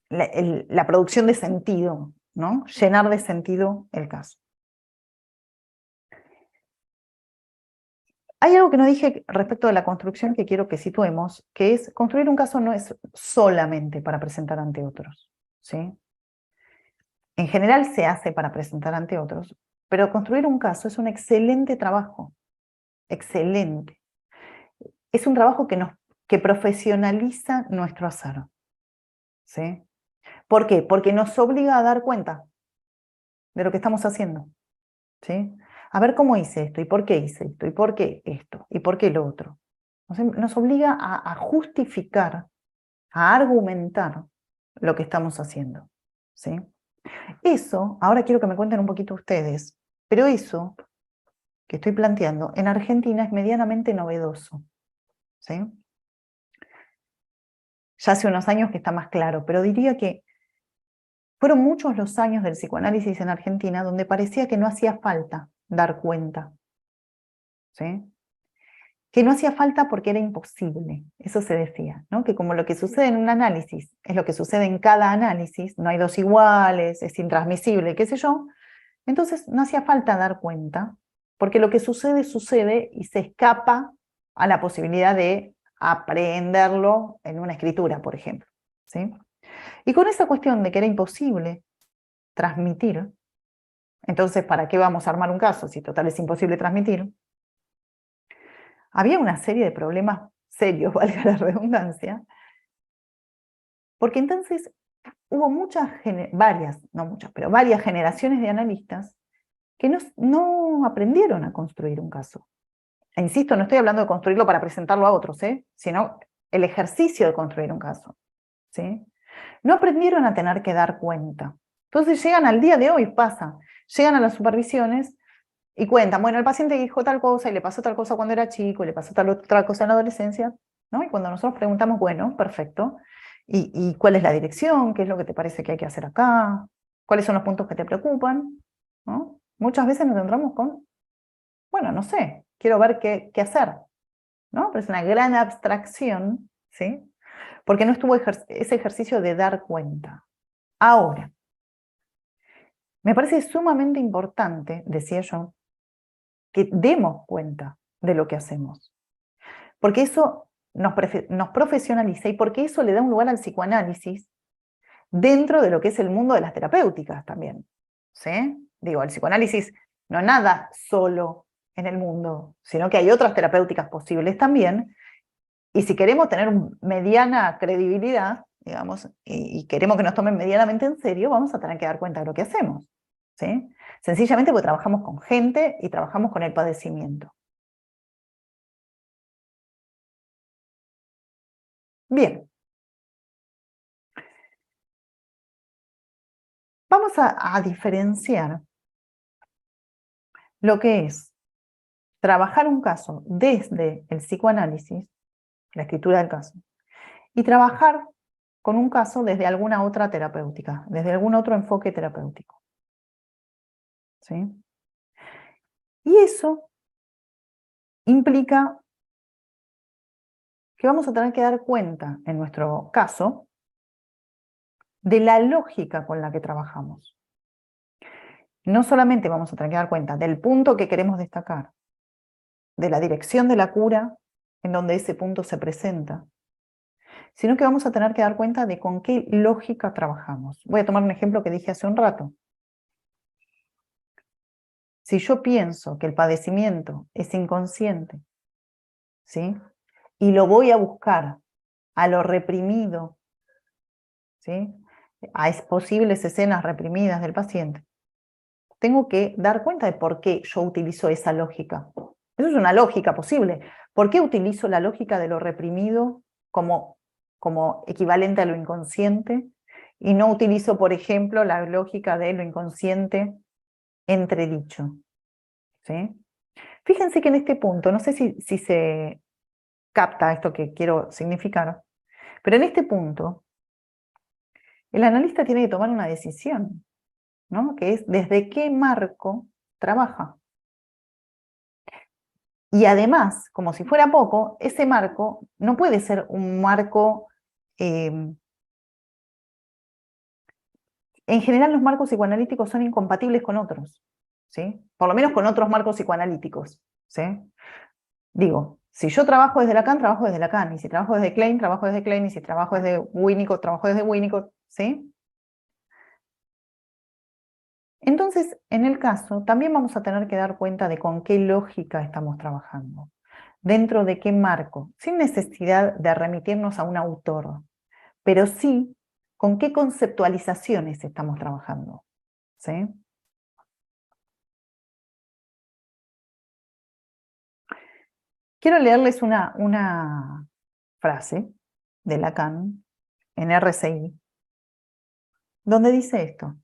la producción de sentido, ¿no? Llenar de sentido el caso. Hay algo que no dije respecto de la construcción que quiero que situemos, que es construir un caso no es solamente para presentar ante otros, ¿sí? En general se hace para presentar ante otros, pero construir un caso es un excelente trabajo, excelente. Es un trabajo que profesionaliza nuestro hacer, ¿sí? ¿Por qué? Porque nos obliga a dar cuenta de lo que estamos haciendo, ¿sí? A ver cómo hice esto, y por qué hice esto, y por qué esto, y por qué lo otro. Nos obliga a justificar, a argumentar lo que estamos haciendo, ¿sí? Eso, ahora quiero que me cuenten un poquito ustedes, pero eso que estoy planteando en Argentina es medianamente novedoso, ¿sí? Ya hace unos años que está más claro, pero diría que fueron muchos los años del psicoanálisis en Argentina donde parecía que no hacía falta dar cuenta, ¿sí? Que no hacía falta porque era imposible, eso se decía, ¿no? Que como lo que sucede en un análisis es lo que sucede en cada análisis, no hay dos iguales, es intransmisible, qué sé yo, entonces no hacía falta dar cuenta, porque lo que sucede, sucede y se escapa a la posibilidad de aprehenderlo en una escritura, por ejemplo, ¿sí? Y con esa cuestión de que era imposible transmitir, entonces, ¿para qué vamos a armar un caso si total es imposible transmitir? Había una serie de problemas serios, valga la redundancia, porque entonces hubo varias, no muchas, pero varias generaciones de analistas que no aprendieron a construir un caso. E insisto, no estoy hablando de construirlo para presentarlo a otros, sino el ejercicio de construir un caso, ¿sí? No aprendieron a tener que dar cuenta. Entonces llegan al día de hoy, llegan a las supervisiones y cuentan, bueno, el paciente dijo tal cosa y le pasó tal cosa cuando era chico, y le pasó tal otra cosa en la adolescencia, ¿no? Y cuando nosotros preguntamos, bueno, perfecto, ¿y cuál es la dirección? ¿Qué es lo que te parece que hay que hacer acá? ¿Cuáles son los puntos que te preocupan? ¿No? Muchas veces nos encontramos con, bueno, no sé, quiero ver qué hacer, ¿no? Pero es una gran abstracción, ¿sí? Porque no estuvo ese ejercicio de dar cuenta. Ahora, me parece sumamente importante, decía yo, que demos cuenta de lo que hacemos. Porque eso nos profesionaliza y porque eso le da un lugar al psicoanálisis dentro de lo que es el mundo de las terapéuticas también. ¿Sí? Digo, el psicoanálisis no nada solo en el mundo, sino que hay otras terapéuticas posibles también, y si queremos tener mediana credibilidad, digamos, y queremos que nos tomen medianamente en serio, vamos a tener que dar cuenta de lo que hacemos. ¿Sí? Sencillamente porque trabajamos con gente y trabajamos con el padecimiento. Bien. Vamos a diferenciar lo que es trabajar un caso desde el psicoanálisis, la escritura del caso, y trabajar con un caso desde alguna otra terapéutica, desde algún otro enfoque terapéutico. ¿Sí? Y eso implica que vamos a tener que dar cuenta, en nuestro caso, de la lógica con la que trabajamos. No solamente vamos a tener que dar cuenta del punto que queremos destacar, de la dirección de la cura, en donde ese punto se presenta, sino que vamos a tener que dar cuenta de con qué lógica trabajamos. Voy a tomar un ejemplo que dije hace un rato. Si yo pienso que el padecimiento es inconsciente, ¿sí? Y lo voy a buscar a lo reprimido, ¿sí? A posibles escenas reprimidas del paciente, tengo que dar cuenta de por qué yo utilizo esa lógica. Eso es una lógica posible. ¿Por qué utilizo la lógica de lo reprimido como equivalente a lo inconsciente y no utilizo, por ejemplo, la lógica de lo inconsciente entredicho? ¿Sí? Fíjense que en este punto, no sé si se capta esto que quiero significar, pero en este punto, el analista tiene que tomar una decisión, ¿no? Que es desde qué marco trabaja. Y además, como si fuera poco, ese marco no puede ser un marco, en general los marcos psicoanalíticos son incompatibles con otros, ¿sí? Por lo menos con otros marcos psicoanalíticos, ¿sí? Digo, si yo trabajo desde Lacan, trabajo desde Lacan, y si trabajo desde Klein, trabajo desde Klein, y si trabajo desde Winnicott, trabajo desde Winnicott, ¿sí? Entonces, en el caso, también vamos a tener que dar cuenta de con qué lógica estamos trabajando, dentro de qué marco, sin necesidad de remitirnos a un autor, pero sí con qué conceptualizaciones estamos trabajando. ¿Sí? Quiero leerles una frase de Lacan en RCI, donde dice esto.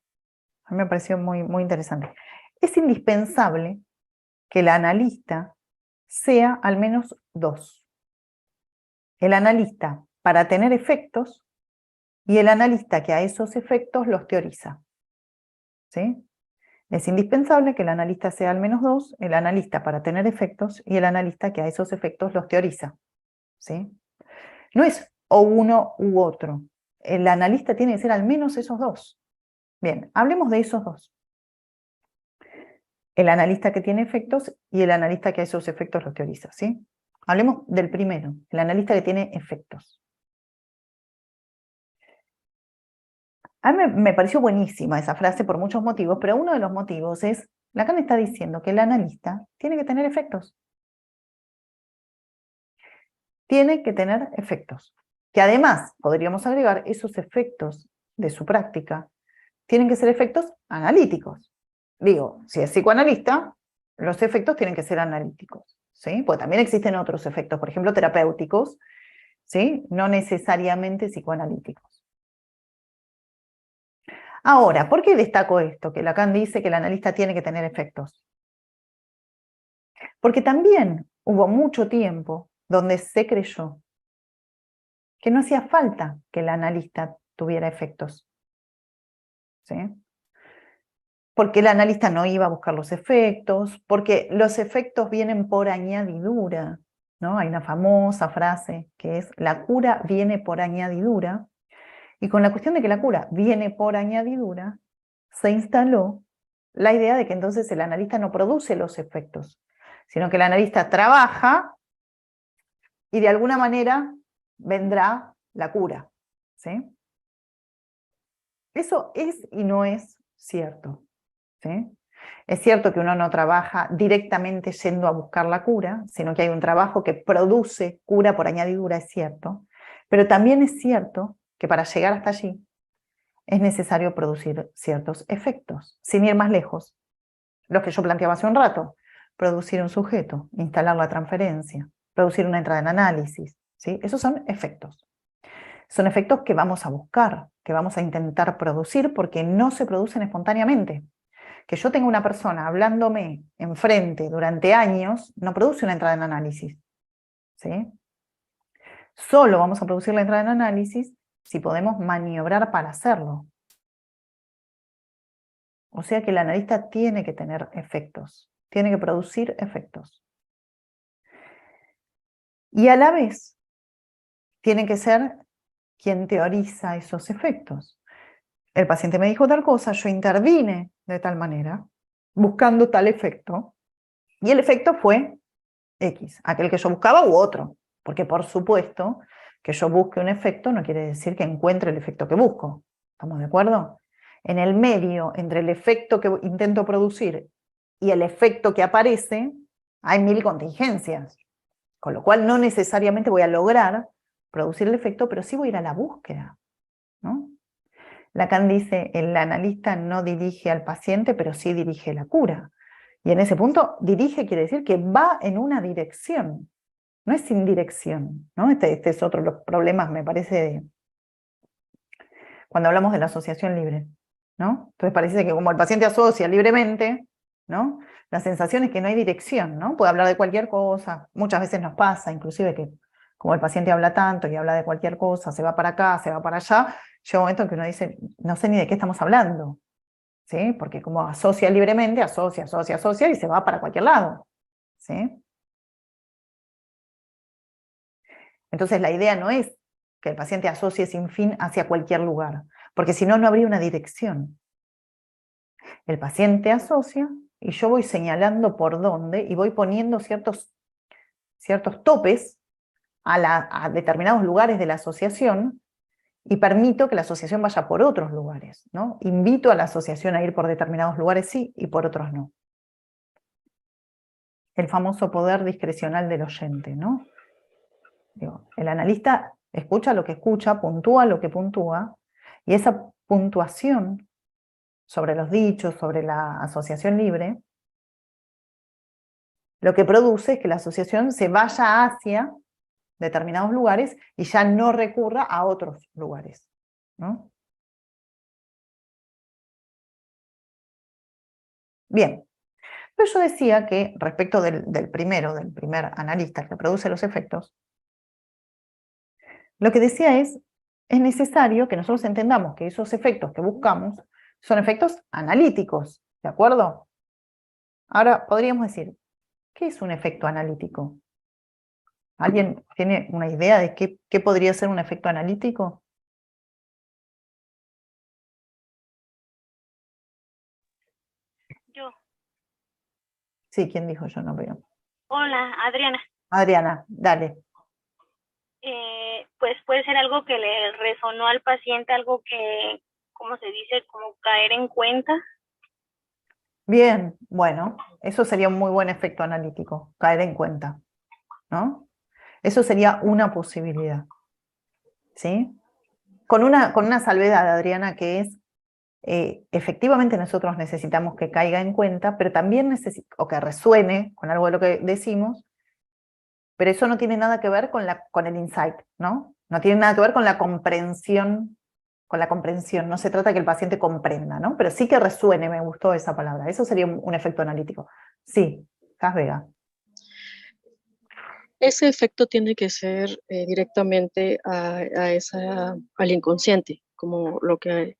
A mí me pareció muy interesante. Es indispensable que el analista sea al menos dos. El analista para tener efectos y el analista que a esos efectos los teoriza. ¿Sí? Es indispensable que el analista sea al menos dos, el analista para tener efectos y el analista que a esos efectos los teoriza. ¿Sí? No es o uno u otro. El analista tiene que ser al menos esos dos. Bien, hablemos de esos dos. El analista que tiene efectos y el analista que a esos efectos los teoriza. ¿Sí? Hablemos del primero, el analista que tiene efectos. A mí me pareció buenísima esa frase por muchos motivos, pero uno de los motivos es, Lacan está diciendo que el analista tiene que tener efectos. Tiene que tener efectos. Que además, podríamos agregar, esos efectos de su práctica tienen que ser efectos analíticos. Digo, si es psicoanalista, los efectos tienen que ser analíticos, ¿sí? Porque también existen otros efectos, por ejemplo, terapéuticos, ¿sí? No necesariamente psicoanalíticos. Ahora, ¿por qué destaco esto? Que Lacan dice que el analista tiene que tener efectos. Porque también hubo mucho tiempo donde se creyó que no hacía falta que el analista tuviera efectos. ¿Sí? Porque el analista no iba a buscar los efectos, porque los efectos vienen por añadidura, ¿no? Hay una famosa frase que es, la cura viene por añadidura, y con la cuestión de que la cura viene por añadidura, se instaló la idea de que entonces el analista no produce los efectos, sino que el analista trabaja y de alguna manera vendrá la cura, ¿sí? Eso es y no es cierto, ¿sí? Es cierto que uno no trabaja directamente yendo a buscar la cura, sino que hay un trabajo que produce cura por añadidura, es cierto, pero también es cierto que para llegar hasta allí es necesario producir ciertos efectos, sin ir más lejos. Los que yo planteaba hace un rato: producir un sujeto, instalar la transferencia, producir una entrada en análisis, ¿sí? Esos son efectos. Son efectos que vamos a buscar, que vamos a intentar producir porque no se producen espontáneamente. Que yo tenga una persona hablándome enfrente durante años no produce una entrada en análisis, ¿sí? Solo vamos a producir la entrada en análisis si podemos maniobrar para hacerlo. O sea que el analista tiene que tener efectos, tiene que producir efectos. Y a la vez tiene que ser quien teoriza esos efectos. El paciente me dijo tal cosa, yo intervine de tal manera, buscando tal efecto, y el efecto fue X, aquel que yo buscaba u otro, porque por supuesto que yo busque un efecto no quiere decir que encuentre el efecto que busco. ¿Estamos de acuerdo? En el medio, entre el efecto que intento producir y el efecto que aparece, hay 1000 contingencias, con lo cual no necesariamente voy a lograr producir el efecto, pero sí voy a ir a la búsqueda, ¿no? Lacan dice, el analista no dirige al paciente, pero sí dirige la cura. Y en ese punto, dirige quiere decir que va en una dirección, no es sin dirección, ¿no? Este es otro de los problemas, me parece, cuando hablamos de la asociación libre, ¿no? Entonces parece que como el paciente asocia libremente, ¿no? La sensación es que no hay dirección, ¿no? Puede hablar de cualquier cosa, muchas veces nos pasa, inclusive que como el paciente habla tanto y habla de cualquier cosa, se va para acá, se va para allá, llega un momento en que uno dice, no sé ni de qué estamos hablando, ¿sí? Porque como asocia libremente, asocia y se va para cualquier lado, ¿sí? Entonces la idea no es que el paciente asocie sin fin hacia cualquier lugar, porque si no, no habría una dirección. El paciente asocia y yo voy señalando por dónde y voy poniendo ciertos topes a determinados lugares de la asociación y permito que la asociación vaya por otros lugares, ¿no? Invito a la asociación a ir por determinados lugares sí y por otros no. El famoso poder discrecional del oyente, ¿no? Digo, el analista escucha lo que escucha, puntúa lo que puntúa, y esa puntuación sobre los dichos, sobre la asociación libre, lo que produce es que la asociación se vaya hacia determinados lugares y ya no recurra a otros lugares, ¿no? Bien, pero yo decía que respecto del primer analista que produce los efectos, lo que decía es necesario que nosotros entendamos que esos efectos que buscamos son efectos analíticos, ¿de acuerdo? Ahora podríamos decir, ¿qué es un efecto analítico? ¿Alguien tiene una idea de qué podría ser un efecto analítico? Yo. Sí, ¿quién dijo yo? No veo. Hola, Adriana. Adriana, dale. Pues puede ser algo que le resonó al paciente, algo que, ¿cómo se dice? Como caer en cuenta. Bien, bueno, eso sería un muy buen efecto analítico, caer en cuenta, ¿no? Eso sería una posibilidad, ¿sí? Con una salvedad, Adriana, que es, efectivamente nosotros necesitamos que caiga en cuenta, pero también o que resuene con algo de lo que decimos, pero eso no tiene nada que ver con el insight, ¿no? No tiene nada que ver con la comprensión, no se trata que el paciente comprenda, ¿no? Pero sí que resuene, me gustó esa palabra, eso sería un efecto analítico. Sí, Cas Vega. Ese efecto tiene que ser directamente al inconsciente, como lo que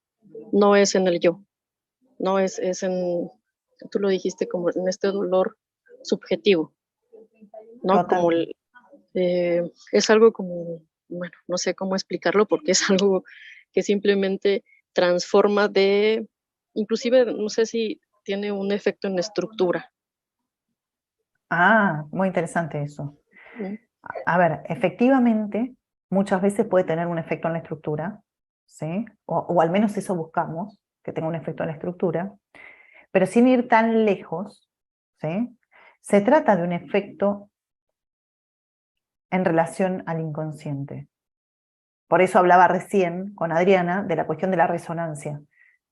no es en el yo, no es en, tú lo dijiste, como en este dolor subjetivo, ¿no? Como es algo como, bueno, no sé cómo explicarlo porque es algo que simplemente transforma inclusive no sé si tiene un efecto en la estructura. Ah, muy interesante eso. A ver, efectivamente, muchas veces puede tener un efecto en la estructura, ¿sí? O al menos eso buscamos, que tenga un efecto en la estructura, pero sin ir tan lejos, ¿sí? Se trata de un efecto en relación al inconsciente. Por eso hablaba recién con Adriana de la cuestión de la resonancia,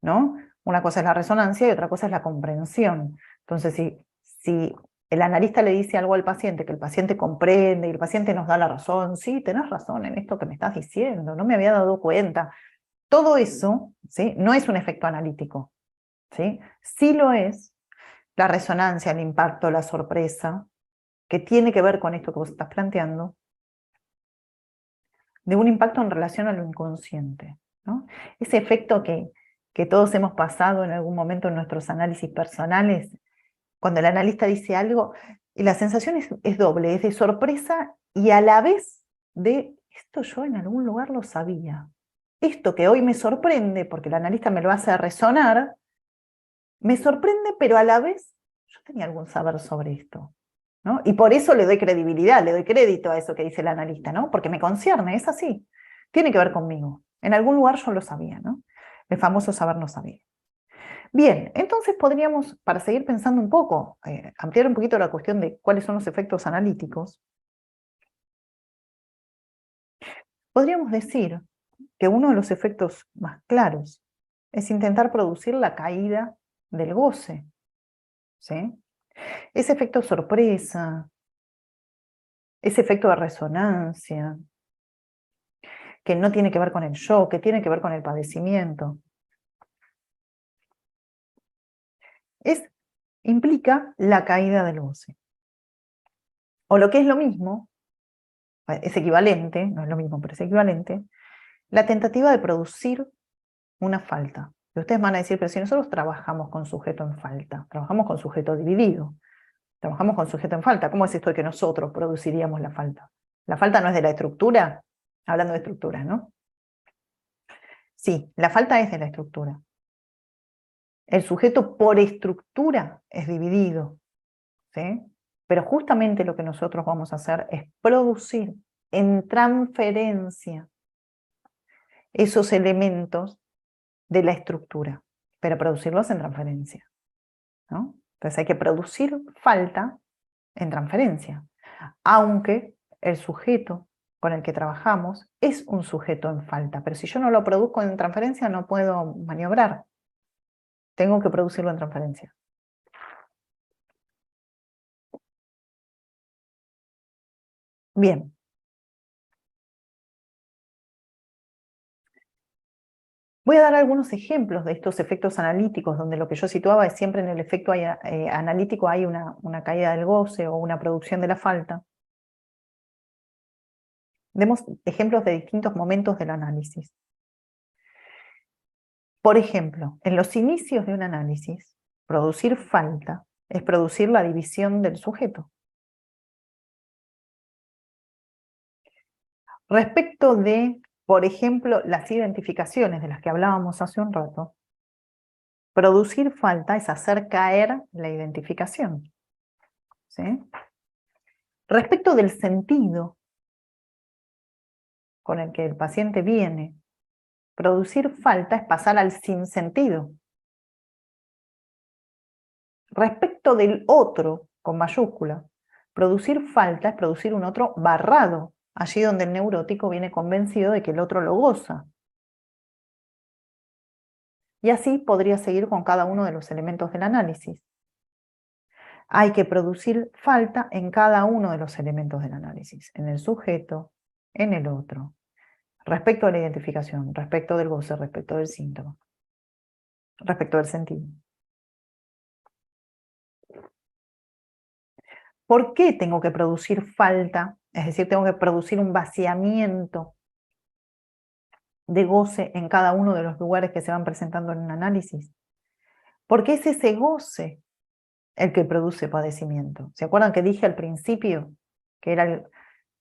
¿no? Una cosa es la resonancia y otra cosa es la comprensión. Entonces, si el analista le dice algo al paciente, que el paciente comprende y el paciente nos da la razón, sí, tenés razón en esto que me estás diciendo, no me había dado cuenta. Todo eso, ¿sí? No es un efecto analítico, ¿sí? Sí lo es la resonancia, el impacto, la sorpresa, que tiene que ver con esto que vos estás planteando, de un impacto en relación a lo inconsciente, ¿no? Ese efecto que todos hemos pasado en algún momento en nuestros análisis personales, cuando el analista dice algo, y la sensación es doble, es de sorpresa y a la vez de, esto yo en algún lugar lo sabía. Esto que hoy me sorprende, porque el analista me lo hace resonar, me sorprende, pero a la vez yo tenía algún saber sobre esto, ¿no? Y por eso le doy credibilidad, le doy crédito a eso que dice el analista, ¿no? Porque me concierne, es así. Tiene que ver conmigo. En algún lugar yo lo sabía, ¿no? El famoso saber no sabía. Bien, entonces podríamos, para seguir pensando un poco, ampliar un poquito la cuestión de cuáles son los efectos analíticos, podríamos decir que uno de los efectos más claros es intentar producir la caída del goce, ¿sí? Ese efecto sorpresa, ese efecto de resonancia, que no tiene que ver con el yo, que tiene que ver con el padecimiento. Implica la caída del goce. O lo que es lo mismo, es equivalente, no es lo mismo, pero es equivalente, la tentativa de producir una falta. Y ustedes van a decir, pero si nosotros trabajamos con sujeto en falta, trabajamos con sujeto dividido, trabajamos con sujeto en falta, ¿cómo es esto de que nosotros produciríamos la falta? ¿La falta no es de la estructura? Hablando de estructuras, ¿no? Sí, la falta es de la estructura. El sujeto por estructura es dividido, ¿sí? Pero justamente lo que nosotros vamos a hacer es producir en transferencia esos elementos de la estructura, pero producirlos en transferencia, ¿no? Entonces hay que producir falta en transferencia, aunque el sujeto con el que trabajamos es un sujeto en falta, pero si yo no lo produzco en transferencia no puedo maniobrar, tengo que producirlo en transferencia. Bien. Voy a dar algunos ejemplos de estos efectos analíticos, donde lo que yo situaba es siempre en el efecto analítico hay una caída del goce o una producción de la falta. Demos ejemplos de distintos momentos del análisis. Por ejemplo, en los inicios de un análisis, producir falta es producir la división del sujeto. Respecto de, por ejemplo, las identificaciones de las que hablábamos hace un rato, producir falta es hacer caer la identificación, ¿sí? Respecto del sentido con el que el paciente viene, producir falta es pasar al sinsentido. Respecto del otro, con mayúscula, producir falta es producir un otro barrado, allí donde el neurótico viene convencido de que el otro lo goza. Y así podría seguir con cada uno de los elementos del análisis. Hay que producir falta en cada uno de los elementos del análisis, en el sujeto, en el otro, respecto a la identificación, respecto del goce, respecto del síntoma, respecto del sentido. ¿Por qué tengo que producir falta? Es decir, tengo que producir un vaciamiento de goce en cada uno de los lugares que se van presentando en un análisis. Porque es ese goce el que produce padecimiento. ¿Se acuerdan que dije al principio que eran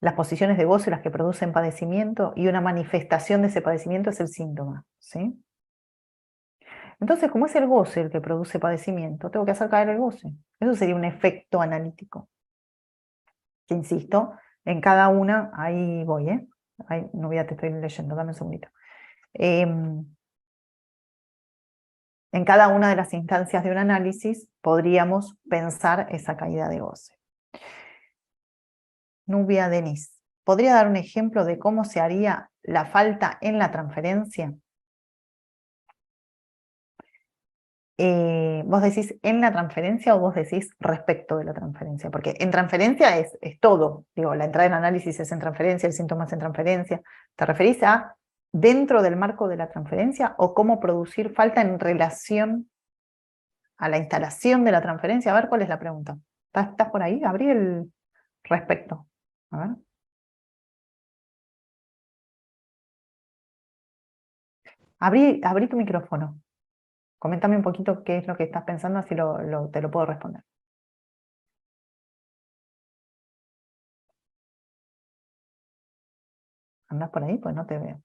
las posiciones de goce las que producen padecimiento y una manifestación de ese padecimiento es el síntoma? ¿Sí? Entonces, como es el goce el que produce padecimiento, tengo que hacer caer el goce. Eso sería un efecto analítico. Que insisto, En cada una, ahí voy, ¿eh? Ahí, Nubia, te estoy leyendo, dame un segundito. En cada una de las instancias de un análisis podríamos pensar esa caída de goce. Nubia Denis, ¿podría dar un ejemplo de cómo se haría la falta en la transferencia? ¿Vos decís en la transferencia o vos decís respecto de la transferencia? Porque en transferencia es todo. Digo, la entrada en análisis es en transferencia, el síntoma es en transferencia. ¿Te referís a dentro del marco de la transferencia o cómo producir falta en relación a la instalación de la transferencia? A ver, ¿cuál es la pregunta? ¿Estás por ahí? Abrí el respecto. A ver. Abrí tu micrófono. Coméntame un poquito qué es lo que estás pensando, así te lo puedo responder. ¿Andás por ahí? Pues no te veo.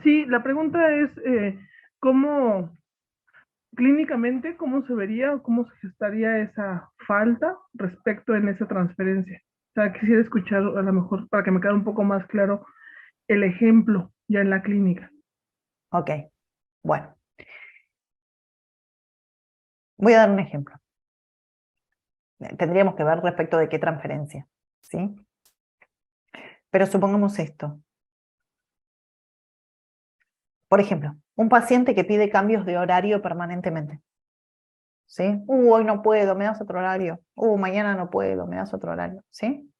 Sí, la pregunta es cómo clínicamente, cómo se vería o cómo se gestaría esa falta respecto en esa transferencia. O sea, quisiera escuchar a lo mejor para que me quede un poco más claro el ejemplo ya en la clínica. Ok, bueno. Voy a dar un ejemplo. Tendríamos que ver respecto de qué transferencia, ¿sí? Pero supongamos esto. Por ejemplo, un paciente que pide cambios de horario permanentemente, ¿sí? Hoy no puedo, me das otro horario. Mañana no puedo, me das otro horario, ¿sí?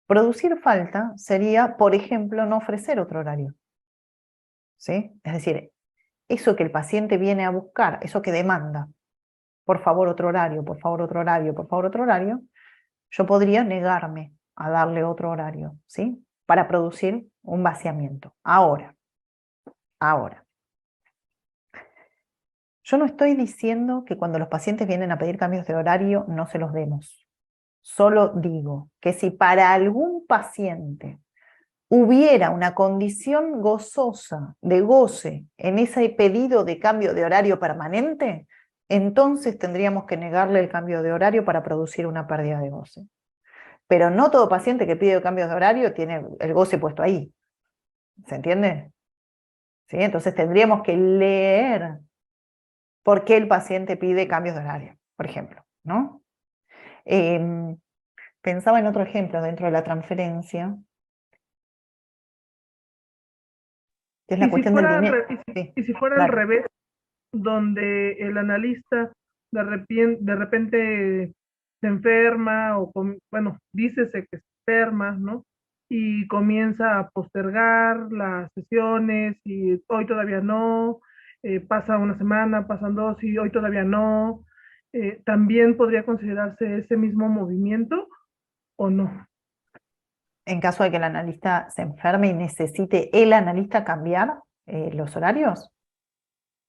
Producir falta sería, por ejemplo, no ofrecer otro horario, ¿sí? Es decir, eso que el paciente viene a buscar, eso que demanda, por favor otro horario, por favor otro horario, por favor otro horario, yo podría negarme a darle otro horario, ¿sí? Para producir un vaciamiento. Ahora, yo no estoy diciendo que cuando los pacientes vienen a pedir cambios de horario no se los demos. Solo digo que si para algún paciente hubiera una condición gozosa, de goce, en ese pedido de cambio de horario permanente, entonces tendríamos que negarle el cambio de horario para producir una pérdida de goce. Pero no todo paciente que pide cambios de horario tiene el goce puesto ahí. ¿Se entiende? ¿Sí? Entonces tendríamos que leer por qué el paciente pide cambios de horario, por ejemplo, ¿no? Pensaba en otro ejemplo dentro de la transferencia, que es la Y si cuestión del fuera dinero. Sí, y si fuera al dale. revés, donde el analista de repente se enferma o, bueno, dícese que se enferma, ¿no? Y comienza a postergar las sesiones y hoy todavía no, pasa una semana, pasan dos y hoy todavía no. ¿También podría considerarse ese mismo movimiento o no? En caso de que el analista se enferme y necesite el analista cambiar los horarios,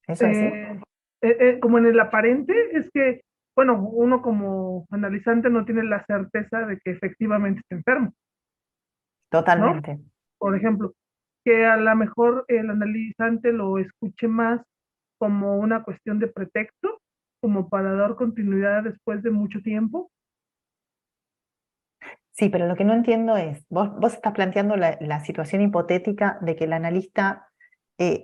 ¿eso decís? Eh, Como en el aparente, es que, bueno, uno como analizante no tiene la certeza de que efectivamente está enfermo, ¿no? Totalmente. Por ejemplo, que a lo mejor el analizante lo escuche más como una cuestión de pretexto, como para dar continuidad después de mucho tiempo. Sí, pero lo que no entiendo es, vos estás planteando la situación hipotética de que el analista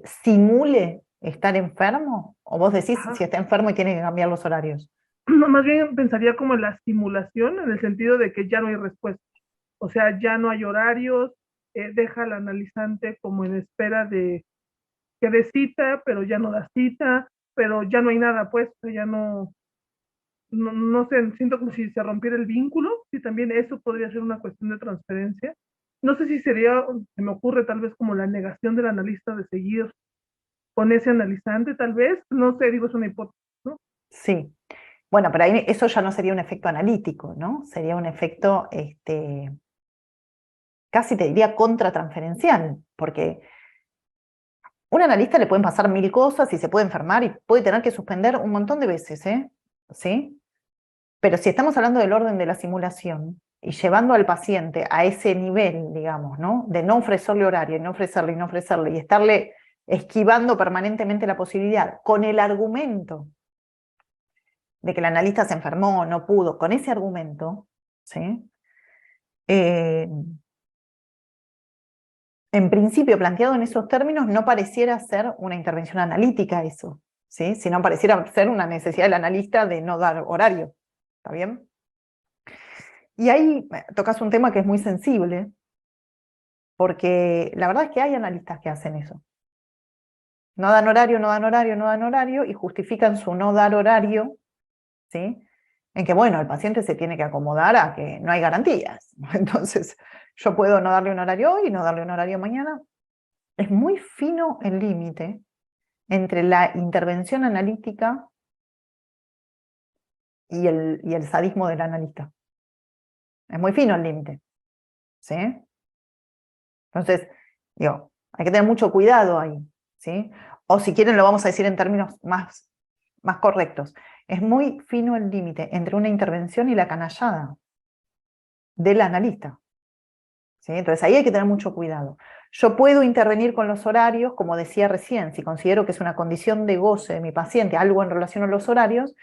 simule estar enfermo, o vos decís Ajá. si está enfermo y tiene que cambiar los horarios. No, más bien pensaría como en la simulación, en el sentido de que ya no hay respuesta. O sea, ya no hay horarios, deja al analizante como en espera de que dé cita, pero ya no da cita, pero ya no hay nada puesto, ya no sé, siento como si se rompiera el vínculo, si también eso podría ser una cuestión de transferencia. No sé si sería, se me ocurre tal vez como la negación del analista de seguir con ese analizante, tal vez, no sé, digo, es una hipótesis, ¿no? Sí. Bueno, pero ahí eso ya no sería un efecto analítico, ¿no? Sería un efecto, casi te diría contratransferencial, porque un analista le pueden pasar 1000 cosas y se puede enfermar y puede tener que suspender un montón de veces, ¿eh? ¿Sí? Pero si estamos hablando del orden de la simulación y llevando al paciente a ese nivel, digamos, ¿no? De no ofrecerle horario, y no ofrecerle, y no ofrecerle, y estarle esquivando permanentemente la posibilidad, con el argumento de que el analista se enfermó, no pudo, con ese argumento, ¿sí? En principio, planteado en esos términos, no pareciera ser una intervención analítica eso, ¿sí? Sino pareciera ser una necesidad del analista de no dar horario, ¿está bien? Y ahí tocas un tema que es muy sensible, porque la verdad es que hay analistas que hacen eso. No dan horario, no dan horario, no dan horario, y justifican su no dar horario, ¿sí? En que, bueno, el paciente se tiene que acomodar a que no hay garantías. Entonces, yo puedo no darle un horario hoy y no darle un horario mañana. Es muy fino el límite entre la intervención analítica y el sadismo del analista. Es muy fino el límite, ¿sí? Entonces, digo, hay que tener mucho cuidado ahí, ¿sí? O si quieren lo vamos a decir en términos más correctos. Es muy fino el límite entre una intervención y la canallada del analista, ¿sí? Entonces ahí hay que tener mucho cuidado. Yo puedo intervenir con los horarios, como decía recién, si considero que es una condición de goce de mi paciente, algo en relación a los horarios,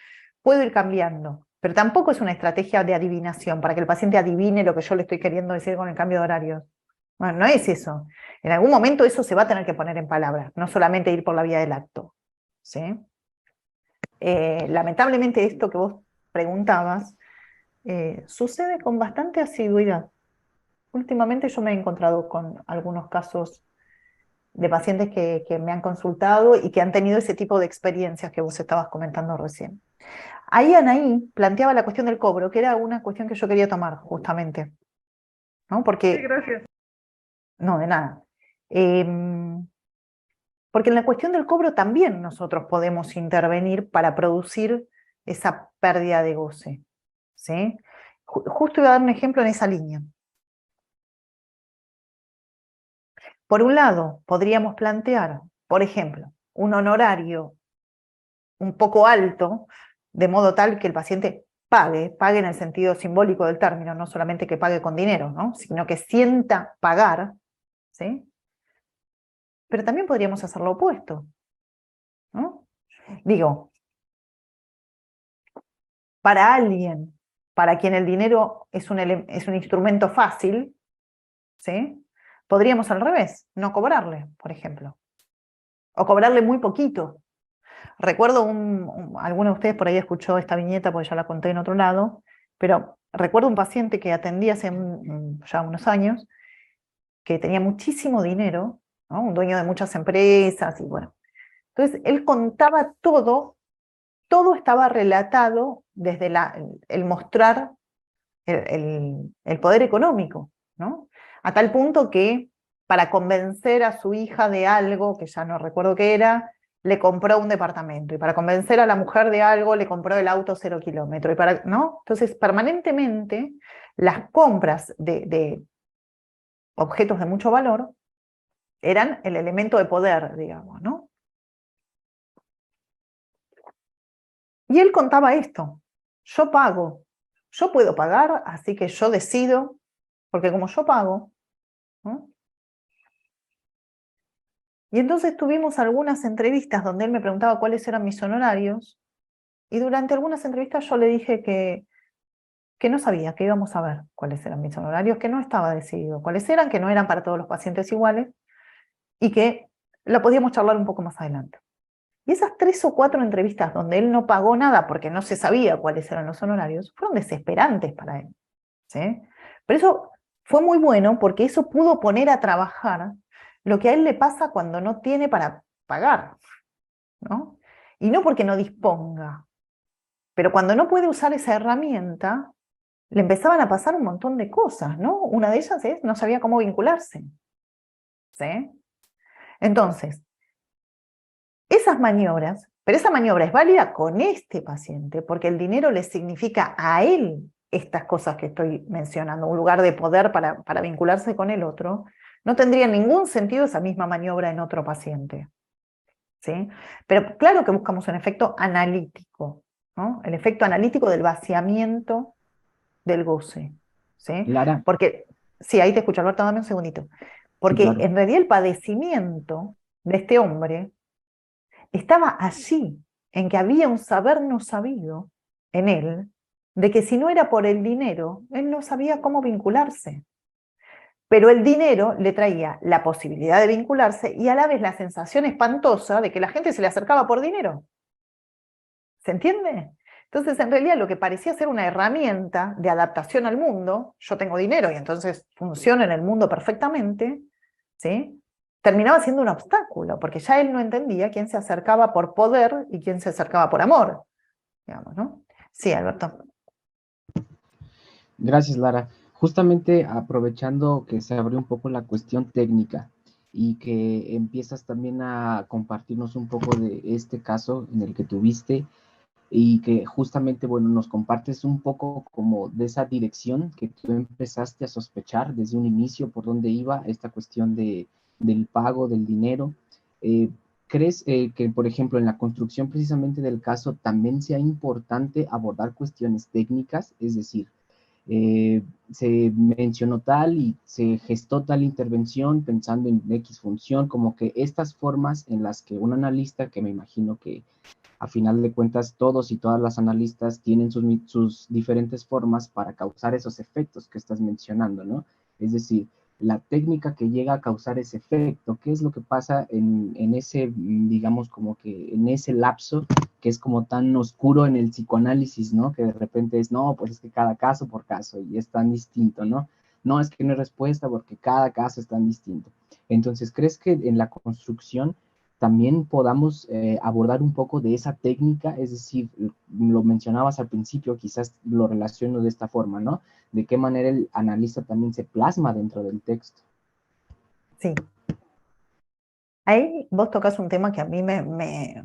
puedo ir cambiando. Pero tampoco es una estrategia de adivinación, para que el paciente adivine lo que yo le estoy queriendo decir con el cambio de horarios. Bueno, no es eso. En algún momento eso se va a tener que poner en palabras, no solamente ir por la vía del acto, ¿sí? Lamentablemente esto que vos preguntabas sucede con bastante asiduidad. Últimamente yo me he encontrado con algunos casos de pacientes que me han consultado y que han tenido ese tipo de experiencias que vos estabas comentando recién. Ahí Anaí planteaba la cuestión del cobro, que era una cuestión que yo quería tomar justamente, ¿no? Porque, Sí, gracias. no, de nada. Porque en la cuestión del cobro también nosotros podemos intervenir para producir esa pérdida de goce, ¿sí? Justo iba a dar un ejemplo en esa línea. Por un lado, podríamos plantear, por ejemplo, un honorario un poco alto, de modo tal que el paciente pague en el sentido simbólico del término, no solamente que pague con dinero, ¿no? Sino que sienta pagar, ¿sí? Pero también podríamos hacer lo opuesto, ¿no? Digo, para alguien para quien el dinero es un instrumento fácil, ¿sí? Podríamos al revés, no cobrarle, por ejemplo, o cobrarle muy poquito. Recuerdo alguno de ustedes por ahí escuchó esta viñeta, porque ya la conté en otro lado, pero recuerdo un paciente que atendí hace ya unos años, que tenía muchísimo dinero, ¿no? Un dueño de muchas empresas, y bueno. Entonces, él contaba todo estaba relatado desde el mostrar el poder económico, ¿no? A tal punto que para convencer a su hija de algo, que ya no recuerdo qué era, le compró un departamento, y para convencer a la mujer de algo le compró el auto 0 kilómetros, ¿no? Entonces, permanentemente, las compras de objetos de mucho valor eran el elemento de poder, digamos, ¿no? Y él contaba esto: yo pago, yo puedo pagar, así que yo decido, porque como yo pago, ¿no? Y entonces tuvimos algunas entrevistas donde él me preguntaba cuáles eran mis honorarios, y durante algunas entrevistas yo le dije que no sabía, que íbamos a ver cuáles eran mis honorarios, que no estaba decidido cuáles eran, que no eran para todos los pacientes iguales, y que lo podíamos charlar un poco más adelante. Y esas 3 o 4 entrevistas donde él no pagó nada porque no se sabía cuáles eran los honorarios, fueron desesperantes para él, ¿sí? Pero eso fue muy bueno, porque eso pudo poner a trabajar lo que a él le pasa cuando no tiene para pagar, ¿no? Y no porque no disponga, pero cuando no puede usar esa herramienta, le empezaban a pasar un montón de cosas, ¿no? Una de ellas es no sabía cómo vincularse, ¿sí? Entonces, esas maniobras, pero esa maniobra es válida con este paciente, porque el dinero le significa a él estas cosas que estoy mencionando, un lugar de poder para vincularse con el otro. No tendría ningún sentido esa misma maniobra en otro paciente, ¿sí? Pero claro que buscamos un efecto analítico, ¿no? El efecto analítico del vaciamiento del goce, ¿sí? Lara, Porque, sí, ahí te escucho, Alberto, dame un segundito. sí, Porque claro. en realidad el padecimiento de este hombre estaba allí, en que había un saber no sabido en él de que si no era por el dinero, él no sabía cómo vincularse. Pero el dinero le traía la posibilidad de vincularse y a la vez la sensación espantosa de que la gente se le acercaba por dinero. ¿Se entiende? Entonces, en realidad, lo que parecía ser una herramienta de adaptación al mundo, yo tengo dinero y entonces funciona en el mundo perfectamente, ¿sí? Terminaba siendo un obstáculo, porque ya él no entendía quién se acercaba por poder y quién se acercaba por amor, digamos, ¿no? Sí, Alberto. Gracias, Lara. Justamente aprovechando que se abrió un poco la cuestión técnica y que empiezas también a compartirnos un poco de este caso en el que tuviste y que justamente, bueno, nos compartes un poco como de esa dirección que tú empezaste a sospechar desde un inicio por dónde iba esta cuestión del pago, del dinero. ¿Crees que, por ejemplo, en la construcción precisamente del caso también sea importante abordar cuestiones técnicas? Es decir, se mencionó tal y se gestó tal intervención pensando en X función, como que estas formas en las que un analista, que me imagino que a final de cuentas todos y todas las analistas tienen sus diferentes formas para causar esos efectos que estás mencionando, ¿no? Es decir, la técnica que llega a causar ese efecto, ¿qué es lo que pasa en ese, digamos, como que en ese lapso que es como tan oscuro en el psicoanálisis, ¿no? Que de repente es, no, pues es que cada caso por caso y es tan distinto, ¿no? No, es que no hay respuesta porque cada caso es tan distinto. Entonces, ¿crees que en la construcción también podamos abordar un poco de esa técnica? Es decir, lo mencionabas al principio, quizás lo relaciono de esta forma, ¿no? De qué manera el analista también se plasma dentro del texto. Sí. Ahí vos tocas un tema que a mí me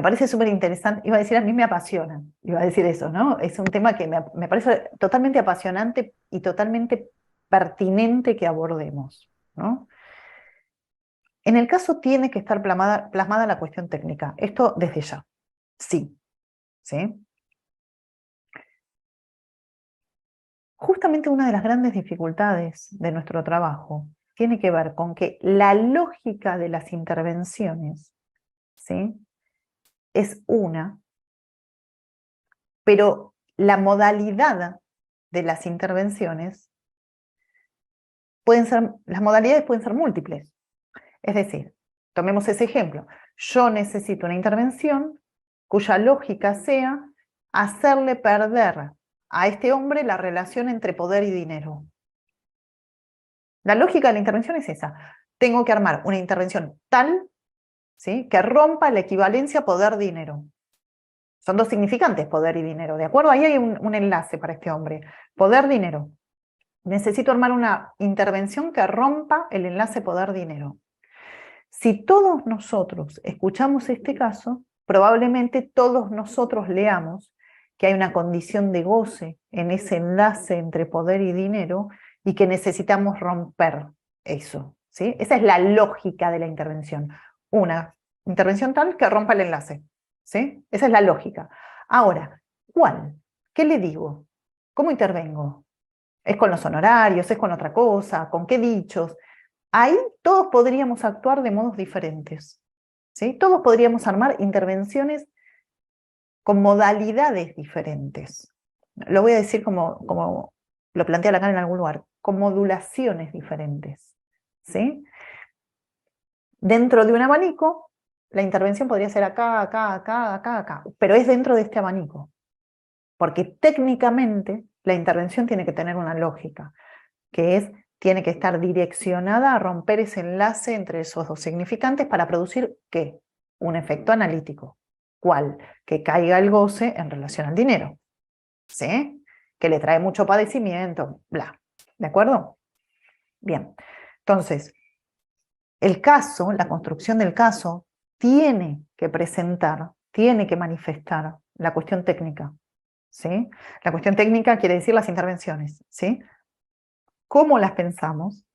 parece súper interesante. Iba a decir, a mí me apasiona. Iba a decir eso, ¿no? Es un tema que me parece totalmente apasionante y totalmente pertinente que abordemos, ¿no? En el caso tiene que estar plasmada la cuestión técnica. Esto desde ya. Sí. ¿Sí? Justamente una de las grandes dificultades de nuestro trabajo tiene que ver con que la lógica de las intervenciones, ¿sí?, es una, pero la modalidad de las intervenciones las modalidades pueden ser múltiples. Es decir, tomemos ese ejemplo. Yo necesito una intervención cuya lógica sea hacerle perder a este hombre la relación entre poder y dinero. La lógica de la intervención es esa. Tengo que armar una intervención tal, ¿sí?, que rompa la equivalencia poder-dinero. Son dos significantes, poder y dinero, ¿de acuerdo? Ahí hay un enlace para este hombre. Poder-dinero. Necesito armar una intervención que rompa el enlace poder-dinero. Si todos nosotros escuchamos este caso, probablemente todos nosotros leamos que hay una condición de goce en ese enlace entre poder y dinero y que necesitamos romper eso, ¿sí? Esa es la lógica de la intervención. Una intervención tal que rompa el enlace, ¿sí? Esa es la lógica. Ahora, ¿cuál? ¿Qué le digo? ¿Cómo intervengo? ¿Es con los honorarios? ¿Es con otra cosa? ¿Con qué dichos? Ahí todos podríamos actuar de modos diferentes, ¿sí? Todos podríamos armar intervenciones con modalidades diferentes. Lo voy a decir como lo plantea Lacan en algún lugar, con modulaciones diferentes, ¿sí? Dentro de un abanico, la intervención podría ser acá, acá, acá, acá, acá, pero es dentro de este abanico, porque técnicamente la intervención tiene que tener una lógica, que es, tiene que estar direccionada a romper ese enlace entre esos dos significantes para producir, ¿qué? Un efecto analítico. ¿Cuál? Que caiga el goce en relación al dinero, ¿sí? Que le trae mucho padecimiento, bla. ¿De acuerdo? Bien. Entonces, el caso, la construcción del caso, tiene que presentar, tiene que manifestar la cuestión técnica, ¿sí? La cuestión técnica quiere decir las intervenciones, ¿sí? ¿Cómo las pensamos?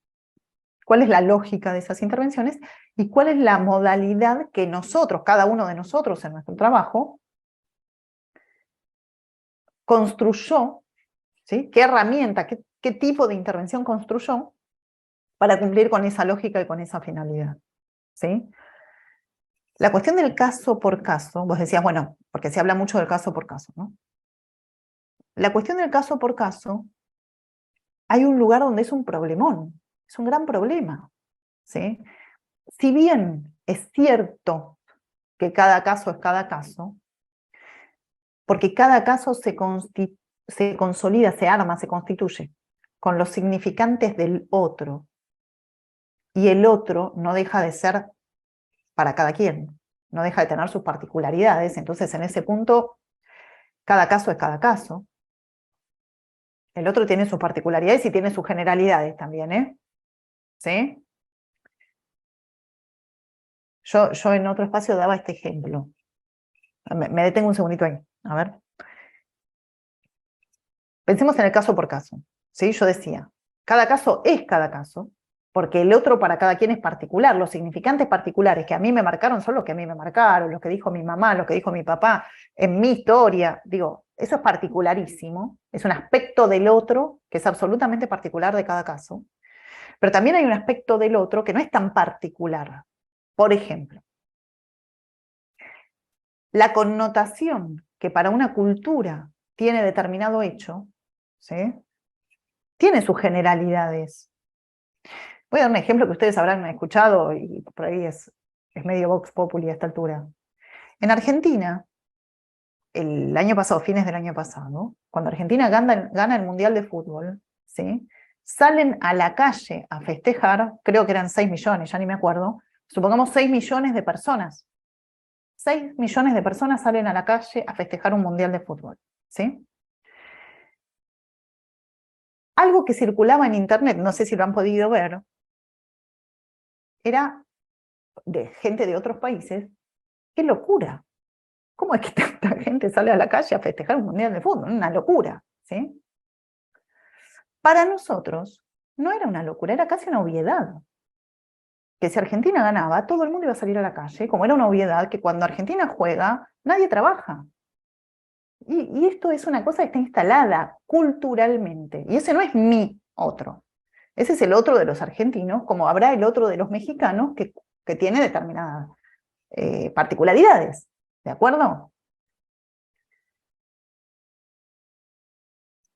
¿Cuál es la lógica de esas intervenciones? ¿Y cuál es la modalidad que nosotros, cada uno de nosotros en nuestro trabajo, construyó, ¿sí? ¿Qué herramienta, qué tipo de intervención construyó para cumplir con esa lógica y con esa finalidad? ¿Sí? La cuestión del caso por caso, vos decías, bueno, porque se habla mucho del caso por caso, ¿no? La cuestión del caso por caso, hay un lugar donde es un problemón, es un gran problema, ¿sí? Si bien es cierto que cada caso es cada caso, porque cada caso se consolida, se arma, se constituye con los significantes del otro, y el otro no deja de ser para cada quien, no deja de tener sus particularidades, entonces en ese punto, cada caso es cada caso. El otro tiene sus particularidades y tiene sus generalidades también, ¿eh? ¿Sí? Yo en otro espacio daba este ejemplo. Me detengo un segundito ahí, a ver. Pensemos en el caso por caso, ¿sí? Yo decía, cada caso es cada caso, porque el otro para cada quien es particular, los significantes particulares que a mí me marcaron son los que a mí me marcaron, lo que dijo mi mamá, lo que dijo mi papá, en mi historia, digo, eso es particularísimo, es un aspecto del otro que es absolutamente particular de cada caso, pero también hay un aspecto del otro que no es tan particular. Por ejemplo, la connotación que para una cultura tiene determinado hecho, ¿sí? Tiene sus generalidades. Voy a dar un ejemplo que ustedes habrán escuchado y por ahí es medio vox populi a esta altura. En Argentina, el año pasado, fines del año pasado, cuando Argentina gana el Mundial de Fútbol, ¿sí? Salen a la calle a festejar, creo que eran 6 millones, ya ni me acuerdo, supongamos 6 millones de personas. 6 millones de personas salen a la calle a festejar un Mundial de Fútbol, ¿sí? Algo que circulaba en internet, no sé si lo han podido ver, era de gente de otros países. ¡Qué locura! ¿Cómo es que tanta gente sale a la calle a festejar un Mundial de Fútbol? Una locura, ¿sí? Para nosotros no era una locura, era casi una obviedad. Que si Argentina ganaba, todo el mundo iba a salir a la calle, como era una obviedad que cuando Argentina juega, nadie trabaja. Y esto es una cosa que está instalada culturalmente, y ese no es mi otro. Ese es el otro de los argentinos, como habrá el otro de los mexicanos que tiene determinadas particularidades, ¿de acuerdo?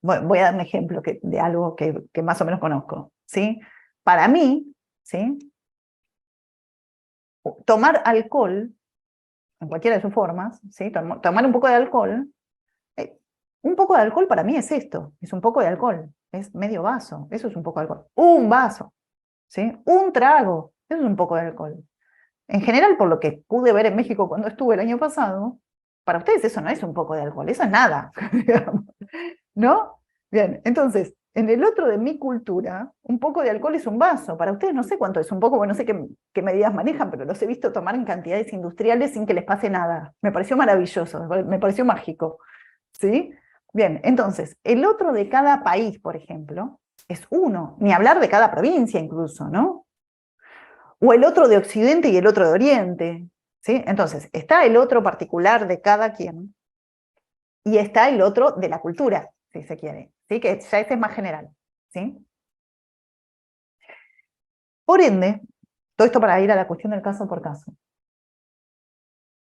Voy a dar un ejemplo de algo que más o menos conozco, ¿sí? Para mí, ¿sí? Tomar alcohol, en cualquiera de sus formas, ¿sí? Tomar un poco de alcohol para mí es esto, es un poco de alcohol, es medio vaso, eso es un poco de alcohol. Un vaso, ¿sí? Un trago, eso es un poco de alcohol. En general, por lo que pude ver en México cuando estuve el año pasado, para ustedes eso no es un poco de alcohol, eso es nada, digamos, ¿no? Bien, entonces, en el otro de mi cultura, un poco de alcohol es un vaso. Para ustedes no sé cuánto es un poco, bueno, no sé qué medidas manejan, pero los he visto tomar en cantidades industriales sin que les pase nada. Me pareció maravilloso, me pareció mágico, ¿sí? Bien, entonces, el otro de cada país, por ejemplo, es uno, ni hablar de cada provincia incluso, ¿no? O el otro de Occidente y el otro de Oriente, ¿sí? Entonces, está el otro particular de cada quien, y está el otro de la cultura, si se quiere, ¿sí? Que ya ese es más general, ¿sí? Por ende, todo esto para ir a la cuestión del caso por caso.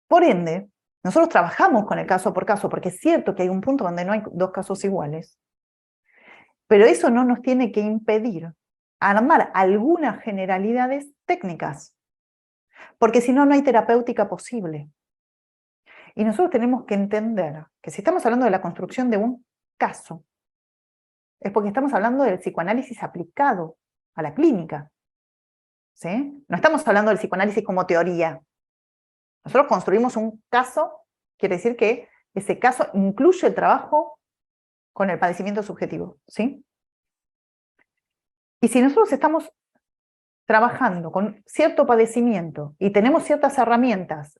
Por ende, nosotros trabajamos con el caso por caso, porque es cierto que hay un punto donde no hay dos casos iguales, pero eso no nos tiene que impedir armar algunas generalidades técnicas, porque si no, no hay terapéutica posible. Y nosotros tenemos que entender que si estamos hablando de la construcción de un caso, es porque estamos hablando del psicoanálisis aplicado a la clínica, ¿sí? No estamos hablando del psicoanálisis como teoría. Nosotros construimos un caso, quiere decir que ese caso incluye el trabajo con el padecimiento subjetivo, ¿sí? Y si nosotros estamos trabajando con cierto padecimiento y tenemos ciertas herramientas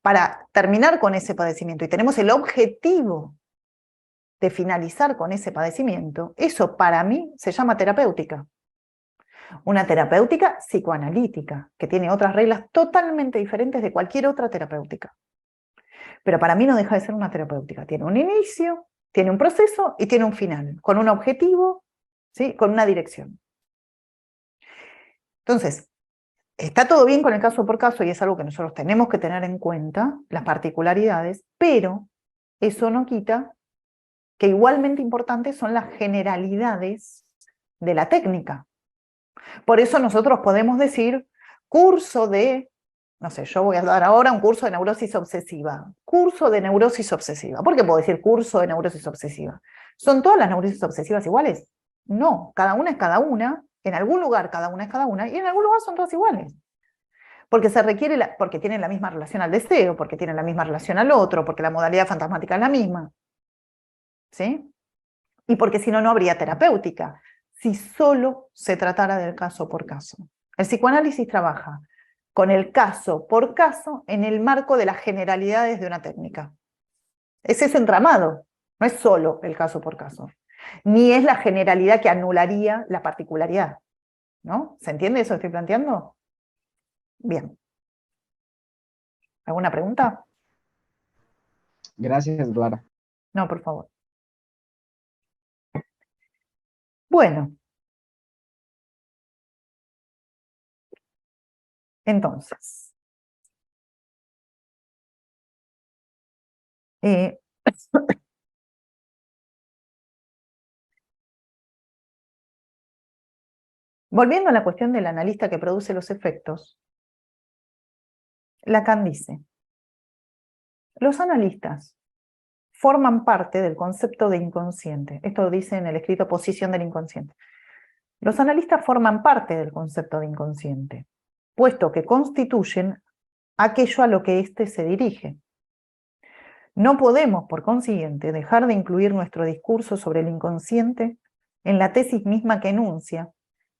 para terminar con ese padecimiento y tenemos el objetivo de finalizar con ese padecimiento, eso para mí se llama terapéutica. Una terapéutica psicoanalítica, que tiene otras reglas totalmente diferentes de cualquier otra terapéutica. Pero para mí no deja de ser una terapéutica. Tiene un inicio, tiene un proceso y tiene un final, con un objetivo, ¿sí? Con una dirección. Entonces, está todo bien con el caso por caso y es algo que nosotros tenemos que tener en cuenta, las particularidades, pero eso no quita que igualmente importantes son las generalidades de la técnica. Por eso nosotros podemos decir curso de, no sé, yo voy a dar ahora un curso de neurosis obsesiva. Curso de neurosis obsesiva. ¿Por qué puedo decir curso de neurosis obsesiva? ¿Son todas las neurosis obsesivas iguales? No, cada una es cada una, en algún lugar cada una es cada una, y en algún lugar son todas iguales. Porque se requiere, porque tienen la misma relación al deseo, porque tienen la misma relación al otro, porque la modalidad fantasmática es la misma. ¿Sí? Y porque si no, no habría terapéutica, si solo se tratara del caso por caso. El psicoanálisis trabaja con el caso por caso en el marco de las generalidades de una técnica. Es ese entramado, no es solo el caso por caso, ni es la generalidad que anularía la particularidad, ¿no? ¿Se entiende eso que estoy planteando? Bien. ¿Alguna pregunta? Gracias, Lara. No, por favor. Bueno. Entonces, volviendo a la cuestión del analista que produce los efectos, Lacan dice, los analistas forman parte del concepto de inconsciente. Esto lo dice en el escrito Posición del inconsciente. Los analistas forman parte del concepto de inconsciente, puesto que constituyen aquello a lo que éste se dirige. No podemos, por consiguiente, dejar de incluir nuestro discurso sobre el inconsciente en la tesis misma que enuncia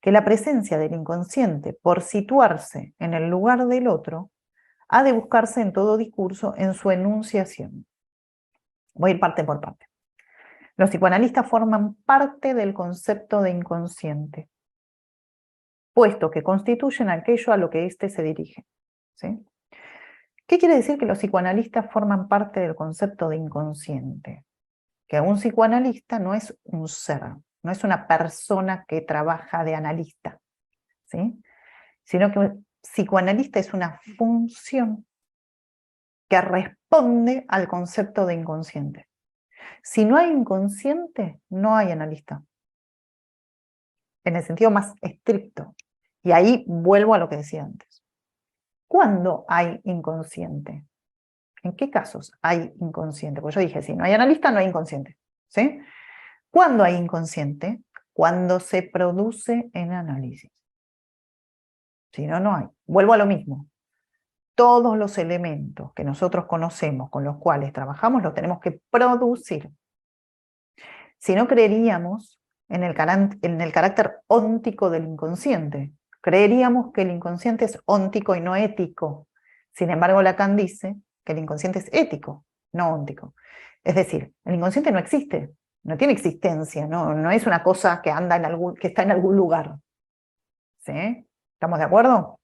que la presencia del inconsciente, por situarse en el lugar del otro, ha de buscarse en todo discurso en su enunciación. Voy a ir parte por parte. Los psicoanalistas forman parte del concepto de inconsciente, puesto que constituyen aquello a lo que éste se dirige. ¿Sí? ¿Qué quiere decir que los psicoanalistas forman parte del concepto de inconsciente? Que un psicoanalista no es un ser, no es una persona que trabaja de analista, ¿sí? Sino que un psicoanalista es una función que responde al concepto de inconsciente. Si no hay inconsciente, no hay analista, en el sentido más estricto. Y ahí vuelvo a lo que decía antes. ¿Cuándo hay inconsciente? ¿En qué casos hay inconsciente? Porque yo dije, si no hay analista, no hay inconsciente, ¿sí? ¿Cuándo hay inconsciente? Cuando se produce en análisis. Si no, no hay. Vuelvo a lo mismo. Todos los elementos que nosotros conocemos, con los cuales trabajamos, los tenemos que producir. Si no, creeríamos en el carácter óntico del inconsciente. Creeríamos que el inconsciente es óntico y no ético. Sin embargo, Lacan dice que el inconsciente es ético, no óntico. Es decir, el inconsciente no existe, no tiene existencia, no es una cosa que anda que está en algún lugar. ¿Sí? ¿Estamos de acuerdo?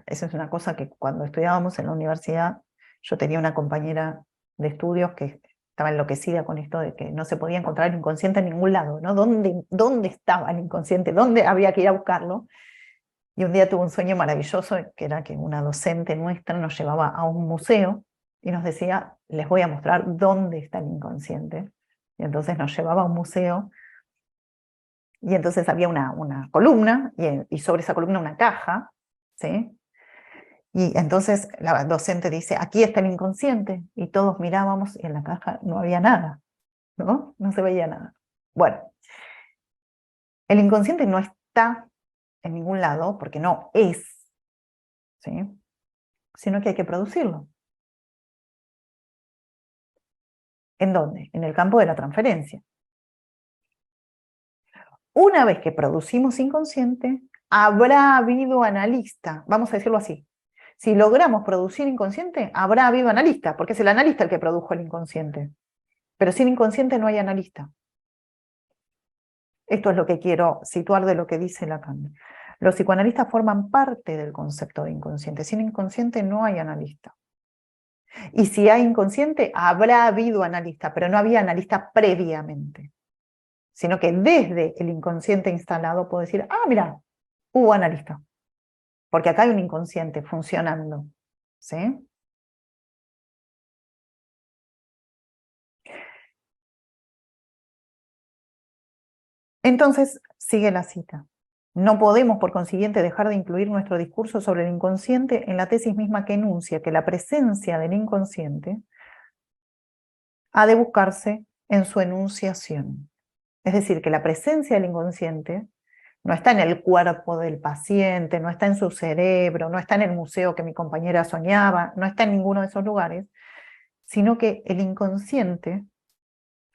Eso es una cosa que cuando estudiábamos en la universidad, yo tenía una compañera de estudios que estaba enloquecida con esto de que no se podía encontrar el inconsciente en ningún lado, ¿no? ¿Dónde estaba el inconsciente? ¿Dónde había que ir a buscarlo? Y un día tuve un sueño maravilloso, que era que una docente nuestra nos llevaba a un museo y nos decía, les voy a mostrar dónde está el inconsciente. Y entonces nos llevaba a un museo, y entonces había una columna, y sobre esa columna una caja, ¿sí? Y entonces la docente dice, aquí está el inconsciente, y todos mirábamos, y en la caja no había nada, ¿no? No se veía nada. Bueno, el inconsciente no está en ningún lado, porque no es, ¿sí? Sino que hay que producirlo. ¿En dónde? En el campo de la transferencia. Una vez que producimos inconsciente, habrá habido analista, vamos a decirlo así. Si logramos producir inconsciente, habrá habido analista, porque es el analista el que produjo el inconsciente. Pero sin inconsciente no hay analista. Esto es lo que quiero situar de lo que dice Lacan. Los psicoanalistas forman parte del concepto de inconsciente. Sin inconsciente no hay analista. Y si hay inconsciente, habrá habido analista, pero no había analista previamente. Sino que desde el inconsciente instalado puedo decir, ah, mira, hubo analista, porque acá hay un inconsciente funcionando, ¿sí? Entonces, sigue la cita. No podemos, por consiguiente, dejar de incluir nuestro discurso sobre el inconsciente en la tesis misma que enuncia que la presencia del inconsciente ha de buscarse en su enunciación. Es decir, que la presencia del inconsciente no está en el cuerpo del paciente, no está en su cerebro, no está en el museo que mi compañera soñaba, no está en ninguno de esos lugares, sino que el inconsciente,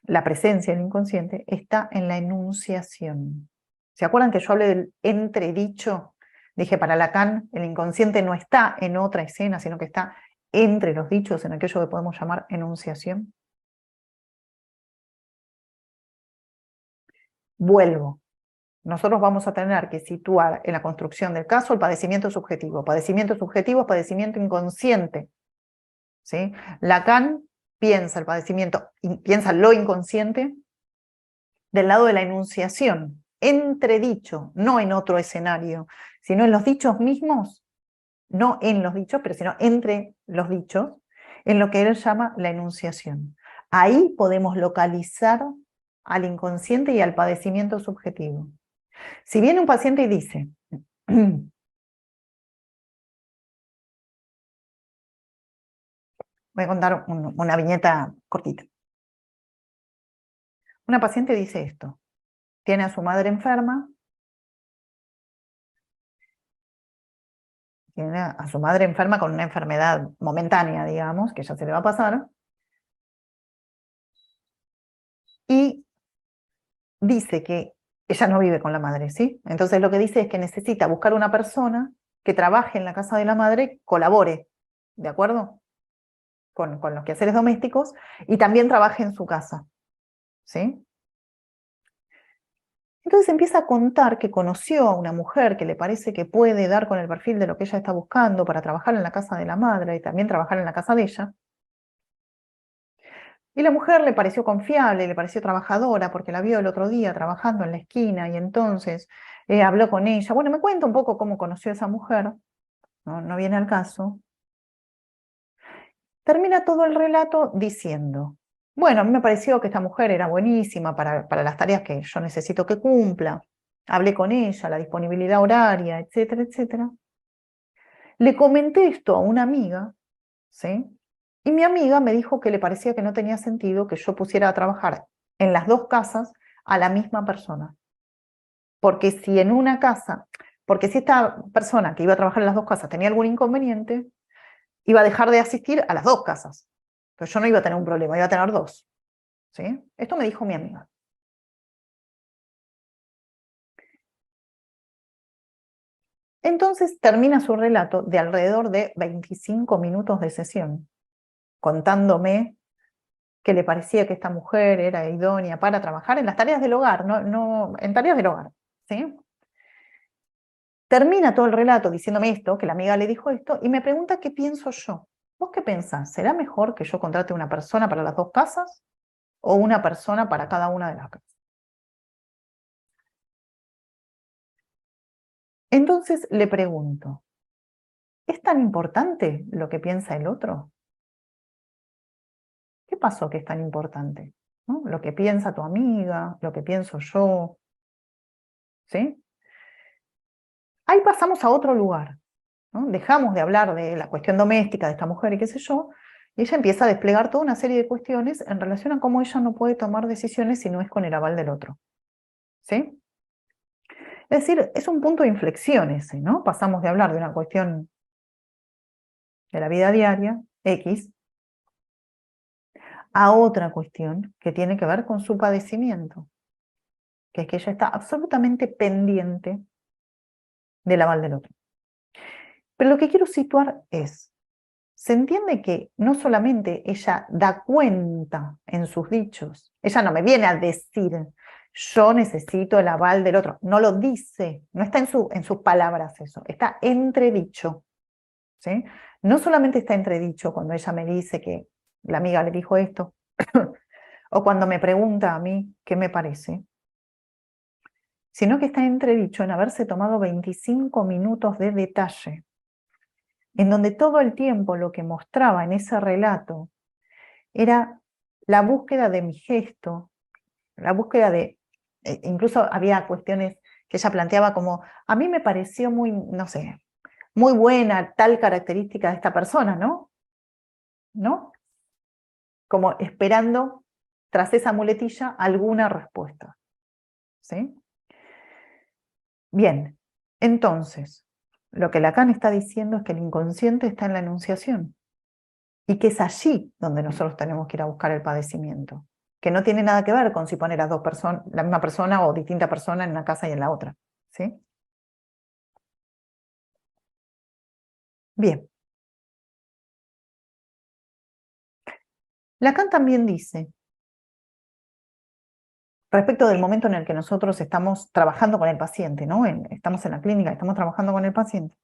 la presencia del inconsciente, está en la enunciación. ¿Se acuerdan que yo hablé del entredicho? Dije, para Lacan, el inconsciente no está en otra escena, sino que está entre los dichos, en aquello que podemos llamar enunciación. Vuelvo. Nosotros vamos a tener que situar en la construcción del caso el padecimiento subjetivo. Padecimiento subjetivo es padecimiento inconsciente, ¿sí? Lacan piensa el padecimiento, piensa lo inconsciente del lado de la enunciación, entredicho, no en otro escenario, sino en los dichos mismos, no en los dichos, pero sino entre los dichos, en lo que él llama la enunciación. Ahí podemos localizar al inconsciente y al padecimiento subjetivo. Si viene un paciente y dice, voy a contar una viñeta cortita. Una paciente dice esto, tiene a su madre enferma, tiene a su madre enferma con una enfermedad momentánea, digamos, que ya se le va a pasar, y dice que ella no vive con la madre, ¿sí? Entonces lo que dice es que necesita buscar una persona que trabaje en la casa de la madre, colabore, ¿de acuerdo? Con los quehaceres domésticos, y también trabaje en su casa, ¿sí? Entonces empieza a contar que conoció a una mujer que le parece que puede dar con el perfil de lo que ella está buscando para trabajar en la casa de la madre y también trabajar en la casa de ella. Y la mujer le pareció confiable, le pareció trabajadora, porque la vio el otro día trabajando en la esquina y entonces habló con ella. Bueno, me cuenta un poco cómo conoció a esa mujer, no viene al caso. Termina todo el relato diciendo, bueno, a mí me pareció que esta mujer era buenísima para las tareas que yo necesito que cumpla. Hablé con ella, la disponibilidad horaria, etcétera, etcétera. Le comenté esto a una amiga, ¿sí? Y mi amiga me dijo que le parecía que no tenía sentido que yo pusiera a trabajar en las dos casas a la misma persona. Porque si en una casa, porque si esta persona que iba a trabajar en las dos casas tenía algún inconveniente, iba a dejar de asistir a las dos casas. Entonces yo no iba a tener un problema, iba a tener dos. ¿Sí? Esto me dijo mi amiga. Entonces termina su relato de alrededor de 25 minutos de sesión, contándome que le parecía que esta mujer era idónea para trabajar en las tareas del hogar, en tareas del hogar. ¿Sí? Termina todo el relato diciéndome esto, que la amiga le dijo esto, y me pregunta qué pienso yo. ¿Vos qué pensás? ¿Será mejor que yo contrate una persona para las dos casas o una persona para cada una de las casas? Entonces le pregunto, ¿es tan importante lo que piensa el otro? ¿Qué pasó que es tan importante? ¿No? Lo que piensa tu amiga, lo que pienso yo. ¿Sí? Ahí pasamos a otro lugar, ¿no? Dejamos de hablar de la cuestión doméstica de esta mujer y qué sé yo, y ella empieza a desplegar toda una serie de cuestiones en relación a cómo ella no puede tomar decisiones si no es con el aval del otro. ¿Sí? Es decir, es un punto de inflexión ese, ¿no? Pasamos de hablar de una cuestión de la vida diaria, X, a otra cuestión que tiene que ver con su padecimiento, que es que ella está absolutamente pendiente del aval del otro. Pero lo que quiero situar es, se entiende que no solamente ella da cuenta en sus dichos, ella no me viene a decir, yo necesito el aval del otro, no lo dice, no está en sus palabras eso, está entredicho. ¿Sí? No solamente está entredicho cuando ella me dice que la amiga le dijo esto, o cuando me pregunta a mí qué me parece, sino que está entredicho en haberse tomado 25 minutos de detalle, en donde todo el tiempo lo que mostraba en ese relato era la búsqueda de mi gesto, la búsqueda de, incluso había cuestiones que ella planteaba como, a mí me pareció muy, no sé, muy buena tal característica de esta persona, ¿no? ¿No? Como esperando, tras esa muletilla, alguna respuesta. ¿Sí? Bien, entonces, lo que Lacan está diciendo es que el inconsciente está en la enunciación y que es allí donde nosotros tenemos que ir a buscar el padecimiento, que no tiene nada que ver con si poner a dos personas, la misma persona o distinta persona en una casa y en la otra. ¿Sí? Bien. Lacan también dice, respecto del momento en el que nosotros estamos trabajando con el paciente, ¿no? Estamos en la clínica, estamos trabajando con el paciente,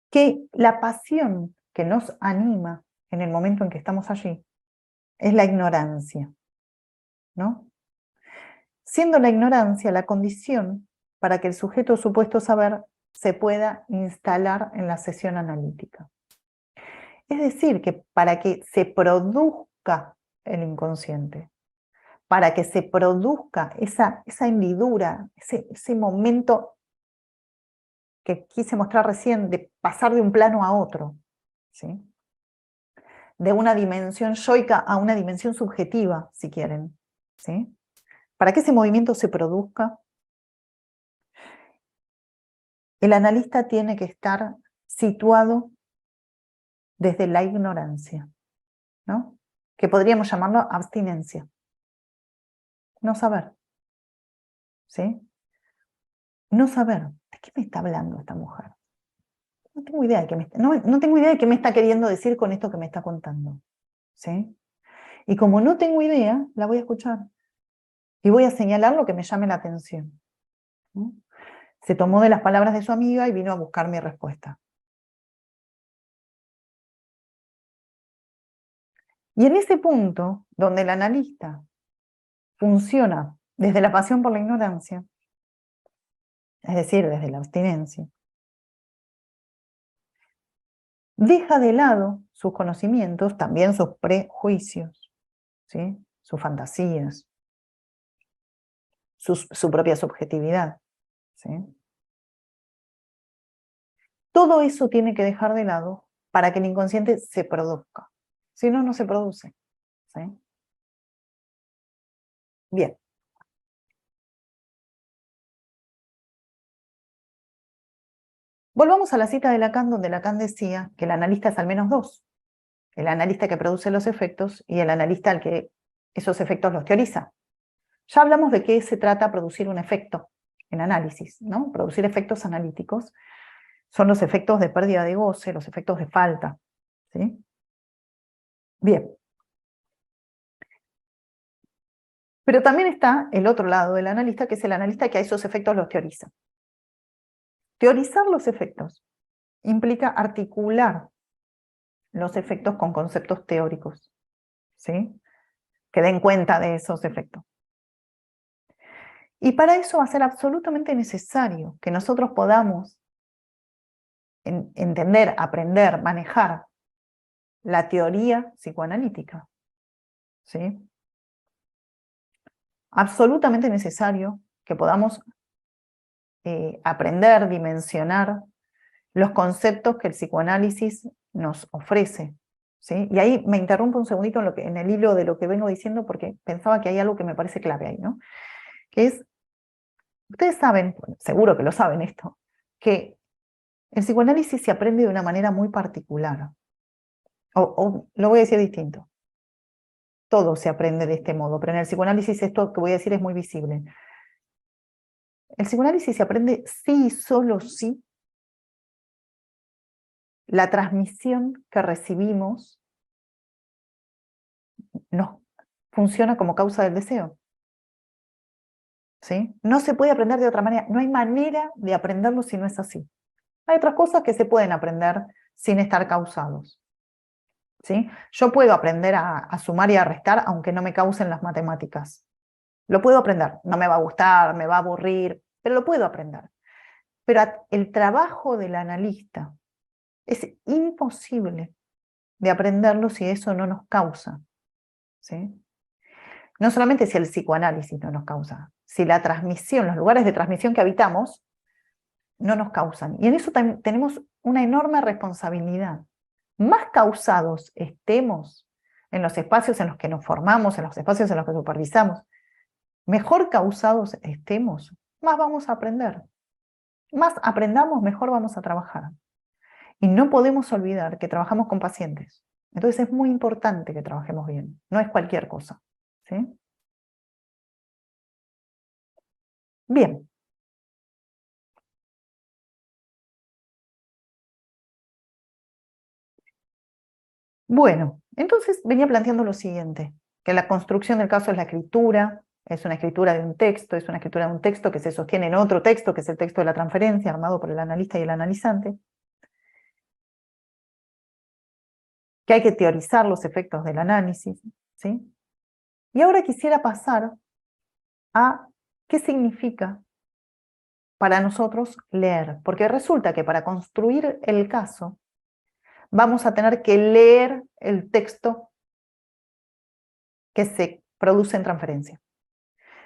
que la pasión que nos anima en el momento en que estamos allí es la ignorancia, ¿no? Siendo la ignorancia la condición para que el sujeto supuesto saber se pueda instalar en la sesión analítica. Es decir, que para que se produzca el inconsciente, para que se produzca esa hendidura, ese momento que quise mostrar recién de pasar de un plano a otro, ¿sí? De una dimensión yoica a una dimensión subjetiva, si quieren, ¿sí? Para que ese movimiento se produzca, el analista tiene que estar situado desde la ignorancia, ¿no? Que podríamos llamarlo abstinencia. No saber, ¿sí? No saber, ¿de qué me está hablando esta mujer? No tengo idea de qué no tengo idea de qué me está queriendo decir con esto que me está contando, ¿sí? Y como no tengo idea, la voy a escuchar. Y voy a señalar lo que me llame la atención, ¿no? Se tomó de las palabras de su amiga y vino a buscar mi respuesta. Y en ese punto, donde el analista funciona desde la pasión por la ignorancia, es decir, desde la abstinencia, deja de lado sus conocimientos, también sus prejuicios, ¿sí? Sus fantasías, su propia subjetividad, ¿sí? Todo eso tiene que dejar de lado para que el inconsciente se produzca. Si no, no se produce, ¿sí? Bien. Volvamos a la cita de Lacan, donde Lacan decía que el analista es al menos dos. El analista que produce los efectos y el analista al que esos efectos los teoriza. Ya hablamos de qué se trata producir un efecto en análisis, ¿no? Producir efectos analíticos son los efectos de pérdida de goce, los efectos de falta, ¿sí? Bien. Pero también está el otro lado del analista, que es el analista que a esos efectos los teoriza. Teorizar los efectos implica articular los efectos con conceptos teóricos, ¿sí? Que den cuenta de esos efectos. Y para eso va a ser absolutamente necesario que nosotros podamos entender, aprender, manejar la teoría psicoanalítica, ¿sí? Absolutamente necesario que podamos aprender, dimensionar los conceptos que el psicoanálisis nos ofrece, ¿sí? Y ahí me interrumpo un segundito en el hilo de lo que vengo diciendo, porque pensaba que hay algo que me parece clave ahí, ¿no? Que es, ustedes saben, seguro que lo saben esto, que el psicoanálisis se aprende de una manera muy particular. O lo voy a decir distinto. Todo se aprende de este modo, pero en el psicoanálisis esto que voy a decir es muy visible. El psicoanálisis se aprende sí y solo sí la transmisión que recibimos nos funciona como causa del deseo, ¿sí? No se puede aprender de otra manera, no hay manera de aprenderlo si no es así. Hay otras cosas que se pueden aprender sin estar causados, ¿sí? Yo puedo aprender a sumar y a restar aunque no me causen las matemáticas, Lo puedo aprender. No me va a gustar, me va a aburrir, pero lo puedo aprender. Pero el trabajo del analista es imposible de aprenderlo si eso no nos causa, ¿sí? No solamente si el psicoanálisis no nos causa, si la transmisión, los lugares de transmisión que habitamos no nos causan. Y en eso tenemos una enorme responsabilidad. Más causados estemos en los espacios en los que nos formamos, en los espacios en los que supervisamos, mejor causados estemos, más vamos a aprender. Más aprendamos, mejor vamos a trabajar. Y no podemos olvidar que trabajamos con pacientes. Entonces es muy importante que trabajemos bien. No es cualquier cosa, ¿sí? Bien. Bueno, entonces venía planteando lo siguiente, que la construcción del caso es la escritura, es una escritura de un texto, es una escritura de un texto que se sostiene en otro texto, que es el texto de la transferencia, armado por el analista y el analizante, que hay que teorizar los efectos del análisis, ¿sí? Y ahora quisiera pasar a qué significa para nosotros leer, porque resulta que para construir el caso vamos a tener que leer el texto que se produce en transferencia.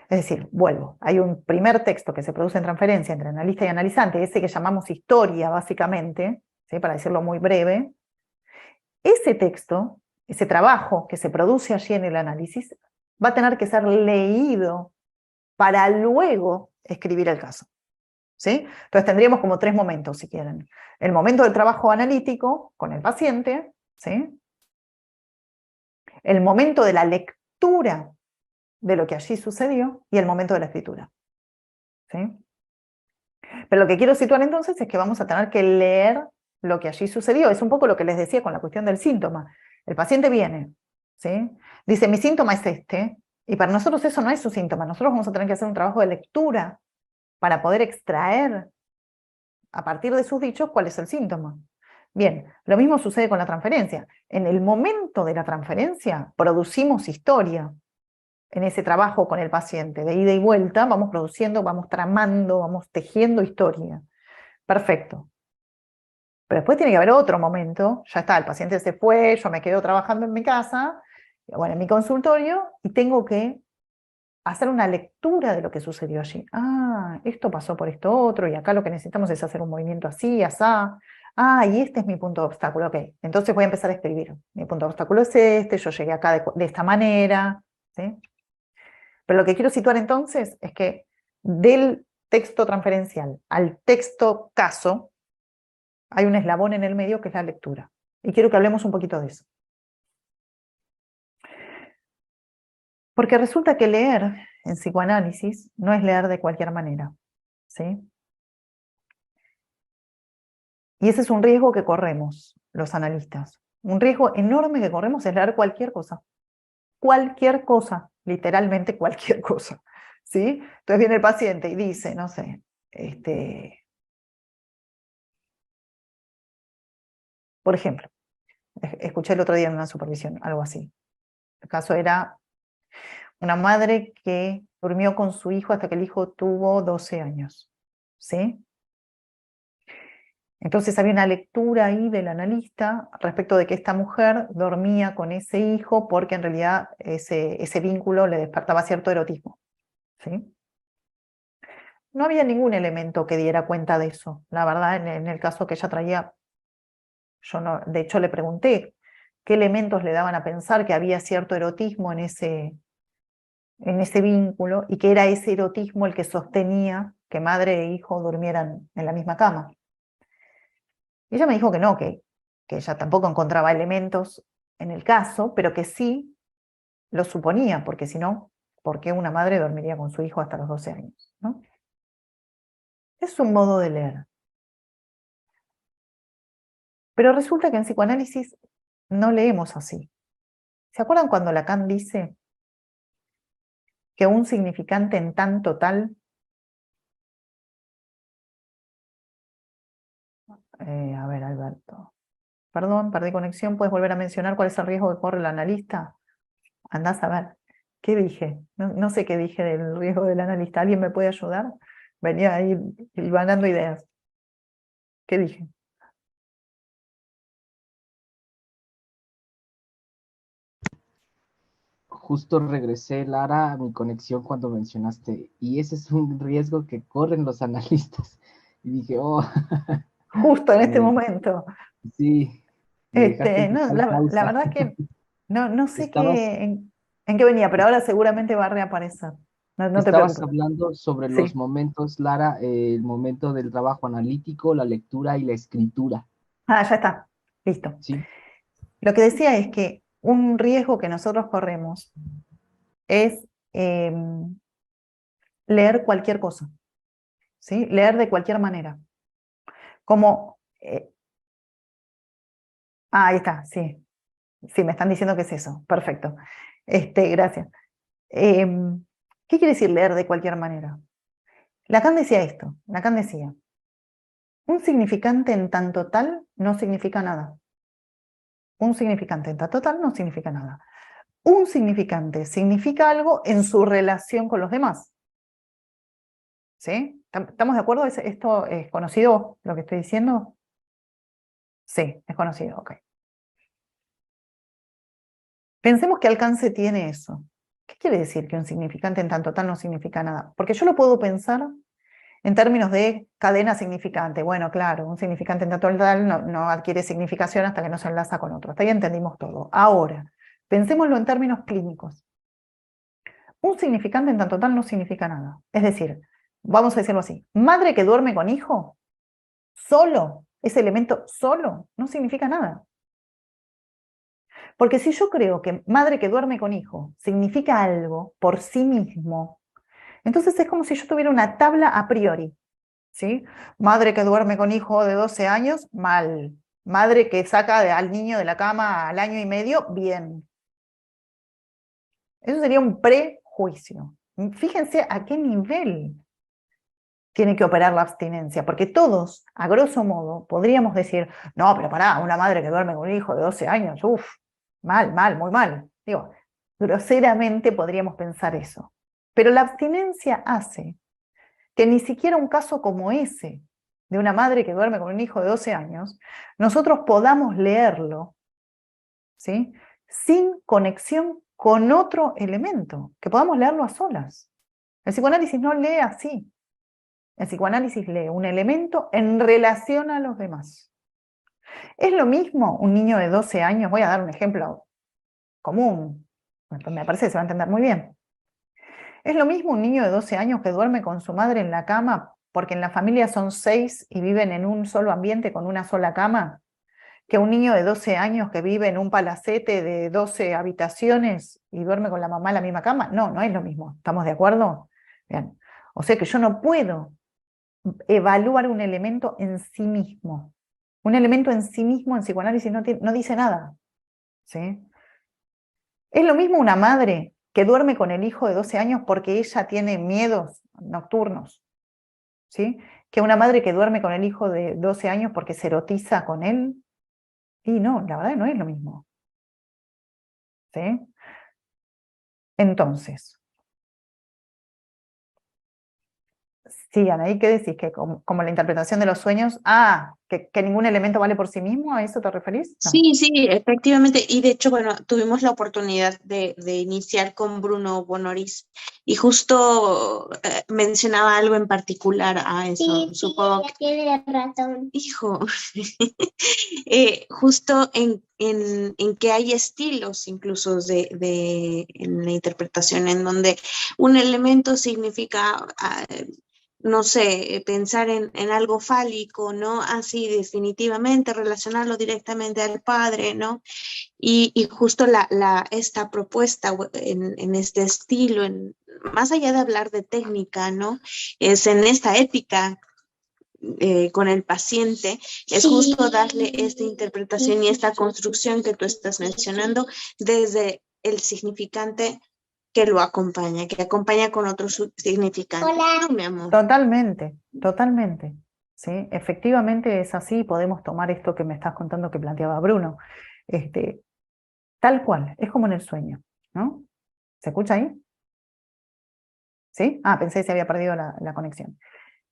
Es decir, vuelvo, hay un primer texto que se produce en transferencia entre analista y analizante, ese que llamamos historia básicamente, ¿sí? Para decirlo muy breve. Ese texto, ese trabajo que se produce allí en el análisis, va a tener que ser leído para luego escribir el caso, ¿sí? Entonces tendríamos como 3 momentos, si quieren. El momento del trabajo analítico con el paciente, ¿sí? El momento de la lectura de lo que allí sucedió y el momento de la escritura, ¿sí? Pero lo que quiero situar entonces es que vamos a tener que leer lo que allí sucedió. Es un poco lo que les decía con la cuestión del síntoma. El paciente viene, ¿sí? Dice, mi síntoma es este, y para nosotros eso no es su síntoma. Nosotros vamos a tener que hacer un trabajo de lectura para poder extraer a partir de sus dichos cuál es el síntoma. Bien, lo mismo sucede con la transferencia. En el momento de la transferencia producimos historia. En ese trabajo con el paciente, de ida y vuelta, vamos produciendo, vamos tramando, vamos tejiendo historia. Perfecto. Pero después tiene que haber otro momento, ya está, el paciente se fue, yo me quedo trabajando en mi casa, bueno, en mi consultorio, y tengo que hacer una lectura de lo que sucedió allí. Ah, esto pasó por esto otro, y acá lo que necesitamos es hacer un movimiento así, asá. Ah, y este es mi punto de obstáculo, ok. Entonces voy a empezar a escribir. Mi punto de obstáculo es este, yo llegué acá de esta manera, ¿sí? Pero lo que quiero situar entonces es que del texto transferencial al texto caso hay un eslabón en el medio que es la lectura. Y quiero que hablemos un poquito de eso. Porque resulta que leer en psicoanálisis no es leer de cualquier manera, ¿sí? Y ese es un riesgo que corremos los analistas. Un riesgo enorme que corremos es leer cualquier cosa. Cualquier cosa, literalmente cualquier cosa, ¿sí? Entonces viene el paciente y dice, no sé, por ejemplo, escuché el otro día en una supervisión, algo así. El caso era una madre que durmió con su hijo hasta que el hijo tuvo 12 años, ¿sí? Entonces había una lectura ahí del analista respecto de que esta mujer dormía con ese hijo porque en realidad ese vínculo le despertaba cierto erotismo, ¿sí? No había ningún elemento que diera cuenta de eso. La verdad, en el caso que ella traía, yo no, de hecho le pregunté qué elementos le daban a pensar que había cierto erotismo en ese vínculo y que era ese erotismo el que sostenía que madre e hijo durmieran en la misma cama. Y ella me dijo que no, que ella tampoco encontraba elementos en el caso, pero que sí lo suponía, porque si no, ¿por qué una madre dormiría con su hijo hasta los 12 años? ¿No? Es un modo de leer. Pero resulta que en psicoanálisis no leemos así. ¿Se acuerdan cuando Lacan dice que un significante en tanto tal a ver, Alberto. Perdón, perdí conexión. ¿Puedes volver a mencionar cuál es el riesgo que corre el analista? Andás a ver. ¿Qué dije? No sé qué dije del riesgo del analista. ¿Alguien me puede ayudar? Venía ahí hilvanando ideas. ¿Qué dije? Justo regresé, Lara, a mi conexión cuando mencionaste, y ese es un riesgo que corren los analistas. Y dije, oh, Justo en este eh, momento. sí, me dejaste en No, total la pausa. verdad que no sé Estabas, en qué venía, pero ahora seguramente va a reaparecer. No te estabas preocupes. hablando sobre los Sí. momentos, Lara, el momento del trabajo analítico, la lectura y la escritura, Ah, ya está. Listo. ¿sí? Lo que decía es que un riesgo que nosotros corremos es leer cualquier cosa, ¿sí? Leer de cualquier manera. Como, ahí está, sí. Sí, me están diciendo que es eso. Perfecto. Gracias. ¿Qué quiere decir leer de cualquier manera? Lacan decía esto. Lacan decía, un significante en tanto tal no significa nada. Un significante en tanto tal no significa nada. Un significante significa algo en su relación con los demás. ¿Sí? ¿Estamos de acuerdo? ¿Esto es conocido lo que estoy diciendo? Sí, es conocido, ok. Pensemos qué alcance tiene eso. ¿Qué quiere decir que un significante en tanto tal no significa nada? Porque yo lo puedo pensar en términos de cadena significante. Bueno, claro, un significante en tanto tal no adquiere significación hasta que no se enlaza con otro. Hasta ahí entendimos todo. Ahora, pensémoslo en términos clínicos. Un significante en tanto tal no significa nada. Es decir, vamos a decirlo así, madre que duerme con hijo, solo, ese elemento solo, no significa nada. Porque si yo creo que madre que duerme con hijo significa algo por sí mismo, entonces es como si yo tuviera una tabla a priori, ¿sí? Madre que duerme con hijo de 12 años, mal. Madre que saca al niño de la cama al año y medio, bien. Eso sería un prejuicio. Fíjense a qué nivel tiene que operar la abstinencia, porque todos, a grosso modo, podríamos decir, no, pero pará, una madre que duerme con un hijo de 12 años, uff, mal, muy mal. Digo, groseramente podríamos pensar eso. Pero la abstinencia hace que ni siquiera un caso como ese, de una madre que duerme con un hijo de 12 años, nosotros podamos leerlo, ¿sí? Sin conexión con otro elemento, que podamos leerlo a solas. El psicoanálisis no lee así. El psicoanálisis lee un elemento en relación a los demás. Es lo mismo un niño de 12 años, voy a dar un ejemplo común, me parece que se va a entender muy bien. Es lo mismo un niño de 12 años que duerme con su madre en la cama porque en la familia son 6 y viven en un solo ambiente con una sola cama, que un niño de 12 años que vive en un palacete de 12 habitaciones y duerme con la mamá en la misma cama. No, no es lo mismo. ¿Estamos de acuerdo? Bien. O sea que yo no puedo evaluar un elemento en sí mismo. Un elemento en sí mismo en psicoanálisis no dice nada. ¿Sí? Es lo mismo una madre que duerme con el hijo de 12 años porque ella tiene miedos nocturnos, ¿sí? Que una madre que duerme con el hijo de 12 años porque se erotiza con él. Y no, la verdad no es lo mismo. ¿Sí? Entonces, sí, Anaí, ¿qué decís? Que como la interpretación de los sueños, que ningún elemento vale por sí mismo, ¿a eso te referís? No. Sí, sí, efectivamente. Y de hecho, bueno, tuvimos la oportunidad de iniciar con Bruno Bonoris y justo mencionaba algo en particular a eso. Sí, Supongo ella tiene razón. hijo, justo en que hay estilos incluso en la interpretación en donde un elemento significa no sé, pensar en algo fálico, ¿no? Así definitivamente, relacionarlo directamente al padre, ¿no? Y justo esta propuesta en este estilo, más allá de hablar de técnica, ¿no? Es en esta ética con el paciente, es justo darle esta interpretación y esta construcción que tú estás mencionando desde el significante que lo acompaña, que acompaña con otro significante. Hola. No, mi amor. Totalmente, totalmente. ¿Sí? Efectivamente es así, podemos tomar esto que me estás contando que planteaba Bruno. Tal cual, es como en el sueño, ¿no? ¿Se escucha ahí? ¿Sí? Ah, pensé que se había perdido la conexión.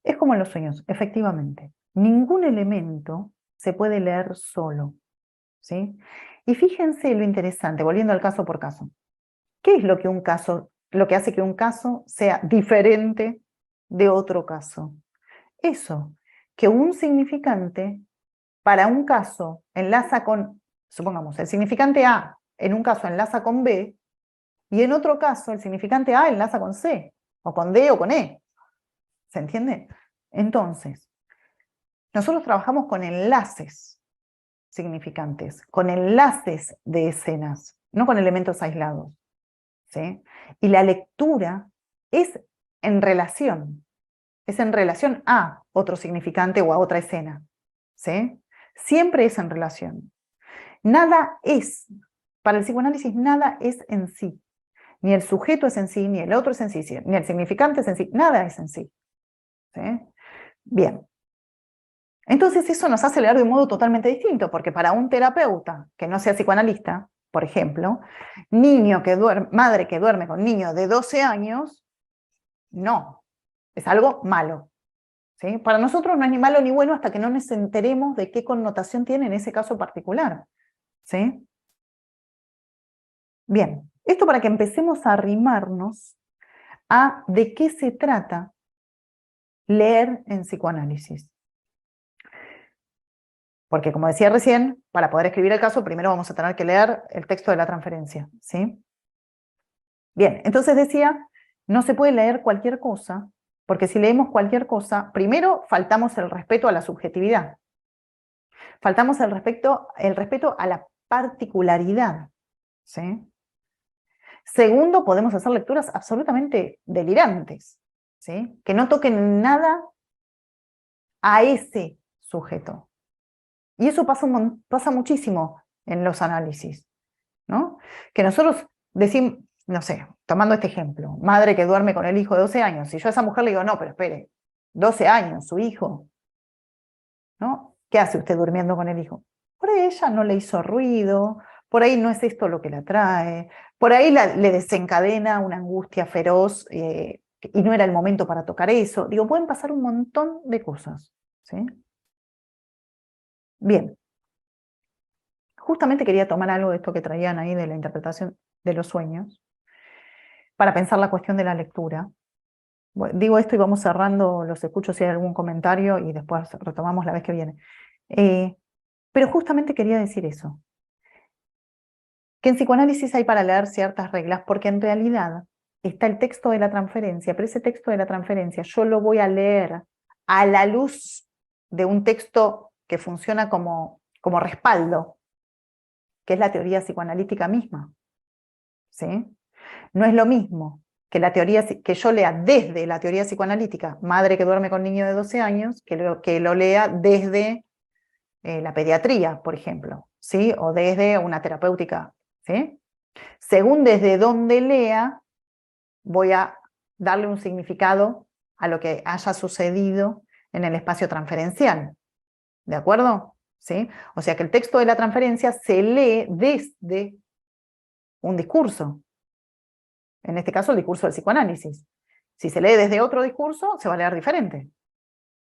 Es como en los sueños, efectivamente. Ningún elemento se puede leer solo, ¿sí? Y fíjense lo interesante, volviendo al caso por caso. ¿Qué es lo que hace que un caso sea diferente de otro caso? Eso, que un significante para un caso enlaza con, supongamos, el significante A en un caso enlaza con B, y en otro caso el significante A enlaza con C, o con D o con E. ¿Se entiende? Entonces, nosotros trabajamos con enlaces significantes, con enlaces de escenas, no con elementos aislados, ¿sí? Y la lectura es en relación a otro significante o a otra escena, ¿sí? Siempre es en relación. Nada es, para el psicoanálisis, nada es en sí. Ni el sujeto es en sí, ni el otro es en sí, ni el significante es en sí, nada es en sí. ¿Sí? Bien. Entonces eso nos hace leer de un modo totalmente distinto, porque para un terapeuta que no sea psicoanalista, por ejemplo, madre que duerme con niño de 12 años, no, es algo malo. ¿Sí? Para nosotros no es ni malo ni bueno hasta que no nos enteremos de qué connotación tiene en ese caso particular. ¿Sí? Bien, esto para que empecemos a arrimarnos a de qué se trata leer en psicoanálisis. Porque como decía recién, para poder escribir el caso, primero vamos a tener que leer el texto de la transferencia, ¿sí? Bien, entonces decía, no se puede leer cualquier cosa, porque si leemos cualquier cosa, primero faltamos el respeto a la subjetividad, faltamos el respeto a la particularidad, ¿sí? Segundo, podemos hacer lecturas absolutamente delirantes, ¿sí? Que no toquen nada a ese sujeto. Y eso pasa muchísimo en los análisis, ¿no? Que nosotros decimos, no sé, tomando este ejemplo, madre que duerme con el hijo de 12 años, si yo a esa mujer le digo, no, pero espere, 12 años, su hijo, ¿no? ¿Qué hace usted durmiendo con el hijo? Por ahí ella no le hizo ruido, por ahí no es esto lo que la atrae, por ahí le desencadena una angustia feroz y no era el momento para tocar eso. Digo, pueden pasar un montón de cosas, ¿sí? Bien. Justamente quería tomar algo de esto que traían ahí de la interpretación de los sueños, para pensar la cuestión de la lectura. Bueno, digo esto y vamos cerrando, los escucho si hay algún comentario y después retomamos la vez que viene. Pero justamente quería decir eso, que en psicoanálisis hay para leer ciertas reglas, porque en realidad está el texto de la transferencia, pero ese texto de la transferencia yo lo voy a leer a la luz de un texto que funciona como respaldo, que es la teoría psicoanalítica misma, ¿sí? No es lo mismo que que yo lea desde la teoría psicoanalítica, madre que duerme con niño de 12 años, que lo lea desde la pediatría, por ejemplo, ¿sí? O desde una terapéutica, ¿sí? Según desde donde lea, voy a darle un significado a lo que haya sucedido en el espacio transferencial, ¿de acuerdo? ¿Sí? O sea que el texto de la transferencia se lee desde un discurso, en este caso el discurso del psicoanálisis. Si se lee desde otro discurso, se va a leer diferente,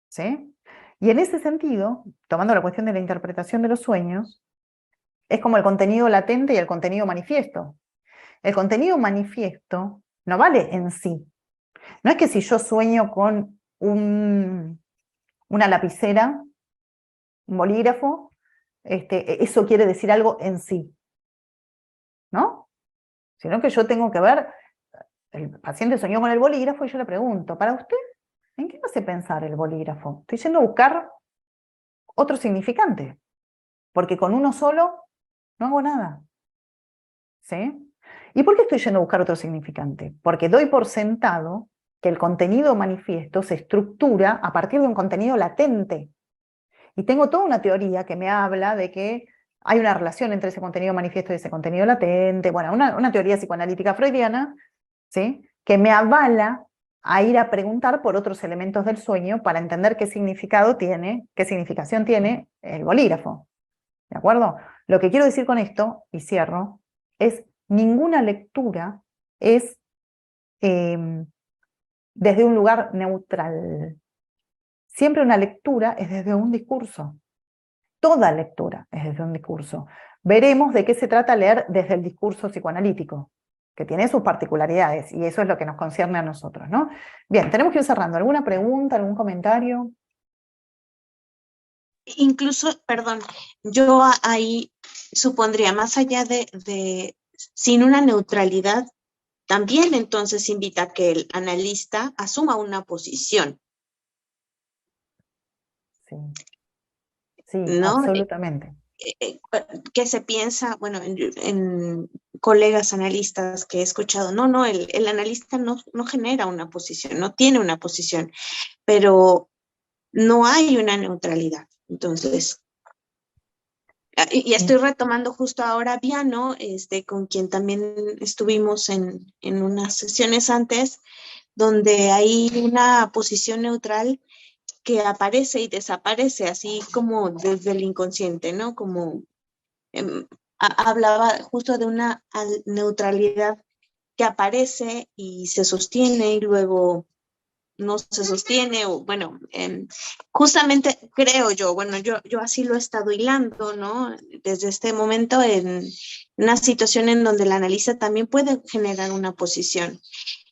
¿sí? Y en ese sentido, tomando la cuestión de la interpretación de los sueños, es como el contenido latente y el contenido manifiesto. El contenido manifiesto no vale en sí. No es que si yo sueño con una lapicera, un bolígrafo, eso quiere decir algo en sí, ¿no? Sino que yo tengo que ver, el paciente soñó con el bolígrafo y yo le pregunto, ¿para usted en qué me hace pensar el bolígrafo? Estoy yendo a buscar otro significante, porque con uno solo no hago nada, ¿sí? ¿Y por qué estoy yendo a buscar otro significante? Porque doy por sentado que el contenido manifiesto se estructura a partir de un contenido latente. Y tengo toda una teoría que me habla de que hay una relación entre ese contenido manifiesto y ese contenido latente, bueno, una teoría psicoanalítica freudiana, ¿sí? Que me avala a ir a preguntar por otros elementos del sueño para entender qué significación tiene el bolígrafo. ¿De acuerdo? Lo que quiero decir con esto, y cierro, es ninguna lectura es desde un lugar neutral. Siempre una lectura es desde un discurso. Toda lectura es desde un discurso. Veremos de qué se trata leer desde el discurso psicoanalítico, que tiene sus particularidades, y eso es lo que nos concierne a nosotros, ¿no? Bien, tenemos que ir cerrando. ¿Alguna pregunta, algún comentario? Incluso, perdón, yo ahí supondría, más allá de sin una neutralidad, también entonces invita a que el analista asuma una posición, Sí, sí, ¿no? absolutamente. ¿Qué se piensa? Bueno, en colegas analistas que he escuchado, no, el analista no genera una posición, no tiene una posición, pero no hay una neutralidad. Entonces, y estoy retomando justo ahora a Viano, con quien también estuvimos en unas sesiones antes, donde hay una posición neutral que aparece y desaparece, así como desde el inconsciente, ¿no? Como hablaba justo de una neutralidad que aparece y se sostiene y luego no se sostiene, o bueno, justamente creo yo, bueno, yo así lo he estado hilando, ¿no? Desde este momento en una situación en donde el analista también puede generar una posición.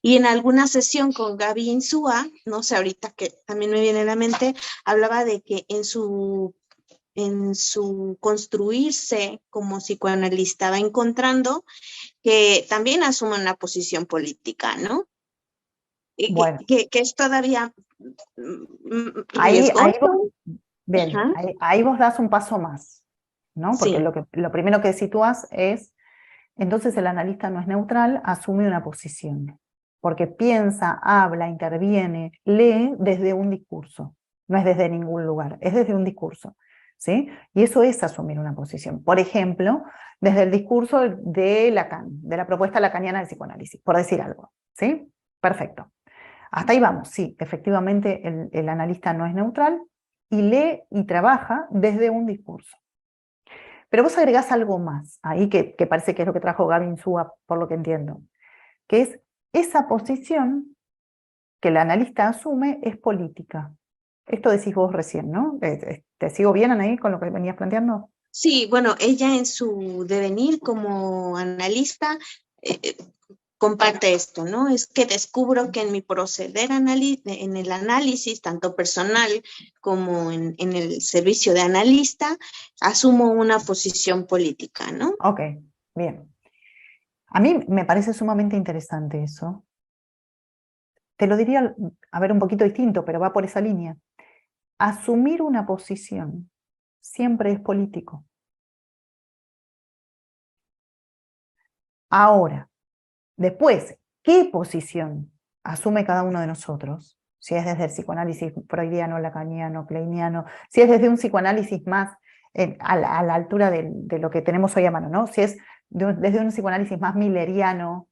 Y en alguna sesión con Gaby Insúa, no sé, ahorita que también me viene a la mente, hablaba de que en su construirse como psicoanalista va encontrando que también asume una posición política, ¿no? Bueno, Que es todavía ahí riesgoso. vos, bien, Ajá, ahí vos das un paso más, ¿no? Porque sí, lo primero que sitúas es, entonces el analista no es neutral, asume una posición, porque piensa, habla, interviene, lee desde un discurso, no es desde ningún lugar, es desde un discurso, ¿sí? Y eso es asumir una posición. Por ejemplo, desde el discurso de Lacan, de la propuesta lacaniana del psicoanálisis, por decir algo, ¿sí? Perfecto. Hasta ahí vamos, sí, efectivamente el analista no es neutral y lee y trabaja desde un discurso. Pero vos agregás algo más, ahí que parece que es lo que trajo Gaby Insúa, por lo que entiendo, que es esa posición que el analista asume es política. Esto decís vos recién, ¿no? ¿Te sigo bien, Anaí, con lo que venías planteando? sí, bueno, ella en su devenir como analista eh, comparte esto, ¿no? Es que descubro que en mi proceder en el análisis, tanto personal como en el servicio de analista, asumo una posición política, ¿no? Ok, bien. A mí me parece sumamente interesante eso. Te lo diría, a ver, un poquito distinto, pero va por esa línea. Asumir una posición siempre es político. Ahora, después, ¿qué posición asume cada uno de nosotros? Si es desde el psicoanálisis freudiano, lacaniano, kleiniano, si es desde un psicoanálisis más a la altura de lo que tenemos hoy a mano, ¿no? Si es desde un psicoanálisis más milleriano,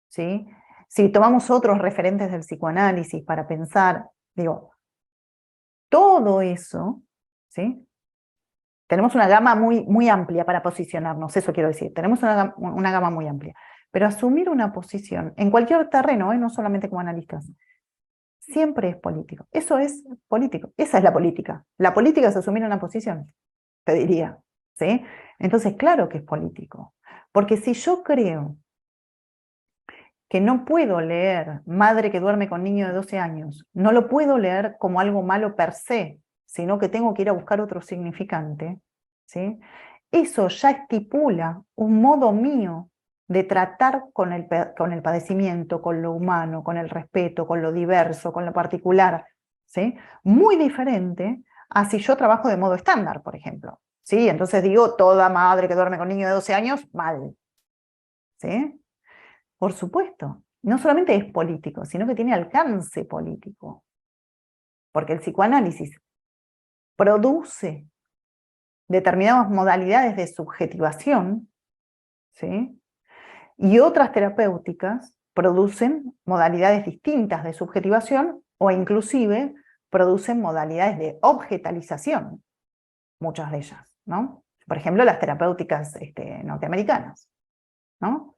¿sí? Si tomamos otros referentes del psicoanálisis para pensar, digo, todo eso, ¿sí? Tenemos una gama muy amplia para posicionarnos, eso quiero decir, tenemos una gama muy amplia. Pero asumir una posición en cualquier terreno, no solamente como analistas, siempre es político. Eso es político, esa es la política. La política es asumir una posición, te diría, ¿sí? Entonces, claro que es político. Porque si yo creo que no puedo leer Madre que duerme con niño de 12 años, no lo puedo leer como algo malo per se, sino que tengo que ir a buscar otro significante, ¿sí? Eso ya estipula un modo mío de tratar con el padecimiento, con lo humano, con el respeto, con lo diverso, con lo particular, ¿sí? Muy diferente a si yo trabajo de modo estándar, por ejemplo, ¿sí? Entonces digo, toda madre que duerme con niño de 12 años, mal, ¿sí? Por supuesto, no solamente es político, sino que tiene alcance político, porque el psicoanálisis produce determinadas modalidades de subjetivación, ¿sí? Y otras terapéuticas producen modalidades distintas de subjetivación o inclusive producen modalidades de objetalización, muchas de ellas, ¿no? Por ejemplo, las terapéuticas norteamericanas, ¿no?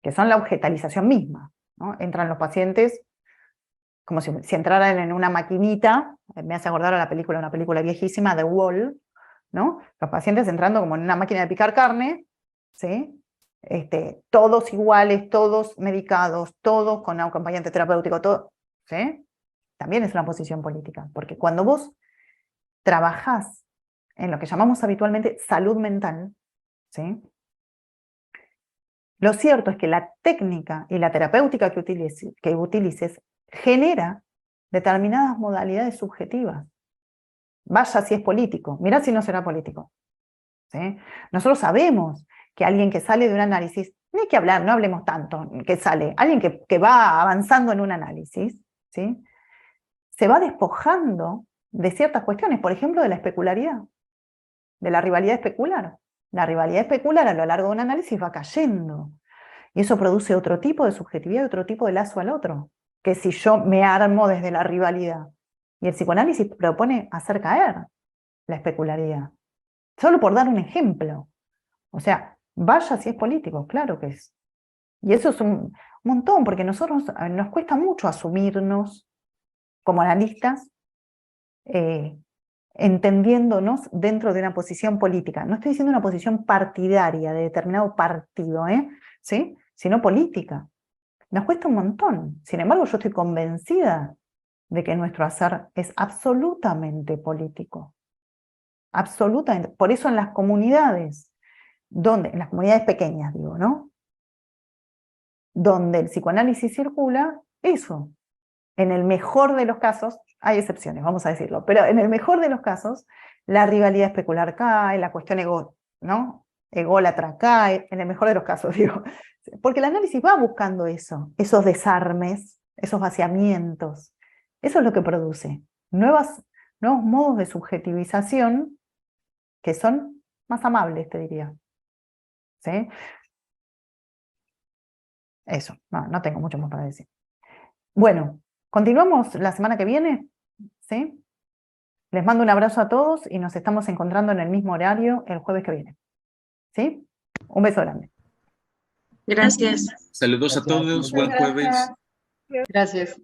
que son la objetalización misma, ¿no? Entran los pacientes como si entraran en una maquinita, me hace acordar a una película viejísima, The Wall, ¿no? Los pacientes entrando como en una máquina de picar carne, ¿sí? Todos iguales, todos medicados, todos con acompañante terapéutico, todo, ¿sí? También es una posición política, porque cuando vos trabajás en lo que llamamos habitualmente salud mental, ¿sí? Lo cierto es que la técnica y la terapéutica que utilices genera determinadas modalidades subjetivas. Vaya si es político, mirá si no será político, ¿sí? Nosotros sabemos que alguien que sale de un análisis, ni hay que hablar, no hablemos tanto, que sale, alguien que va avanzando en un análisis, ¿sí? Se va despojando de ciertas cuestiones, por ejemplo, de la especularidad, de la rivalidad especular. La rivalidad especular a lo largo de un análisis va cayendo, y eso produce otro tipo de subjetividad y otro tipo de lazo al otro, que si yo me armo desde la rivalidad. Y el psicoanálisis propone hacer caer la especularidad. Solo por dar un ejemplo. O sea, vaya si es político, claro que es. Y eso es un montón, porque nosotros nos cuesta mucho asumirnos como analistas, entendiéndonos dentro de una posición política. No estoy diciendo una posición partidaria de determinado partido, ¿sí? Sino política. Nos cuesta un montón. Sin embargo, yo estoy convencida de que nuestro hacer es absolutamente político. Absolutamente. Por eso en las comunidades, en las comunidades pequeñas, digo, ¿no? Donde el psicoanálisis circula, eso. En el mejor de los casos, hay excepciones, vamos a decirlo, pero en el mejor de los casos, la rivalidad especular cae, la cuestión ¿no? Ególatra cae, en el mejor de los casos, digo. Porque el análisis va buscando eso, esos desarmes, esos vaciamientos. Eso es lo que produce nuevos modos de subjetivización que son más amables, te diría. ¿Sí? Eso, no tengo mucho más para decir. Bueno, continuamos la semana que viene, ¿sí? Les mando un abrazo a todos y nos estamos encontrando en el mismo horario el jueves que viene. ¿Sí? Un beso grande. Gracias. Saludos a todos, buen jueves. Gracias.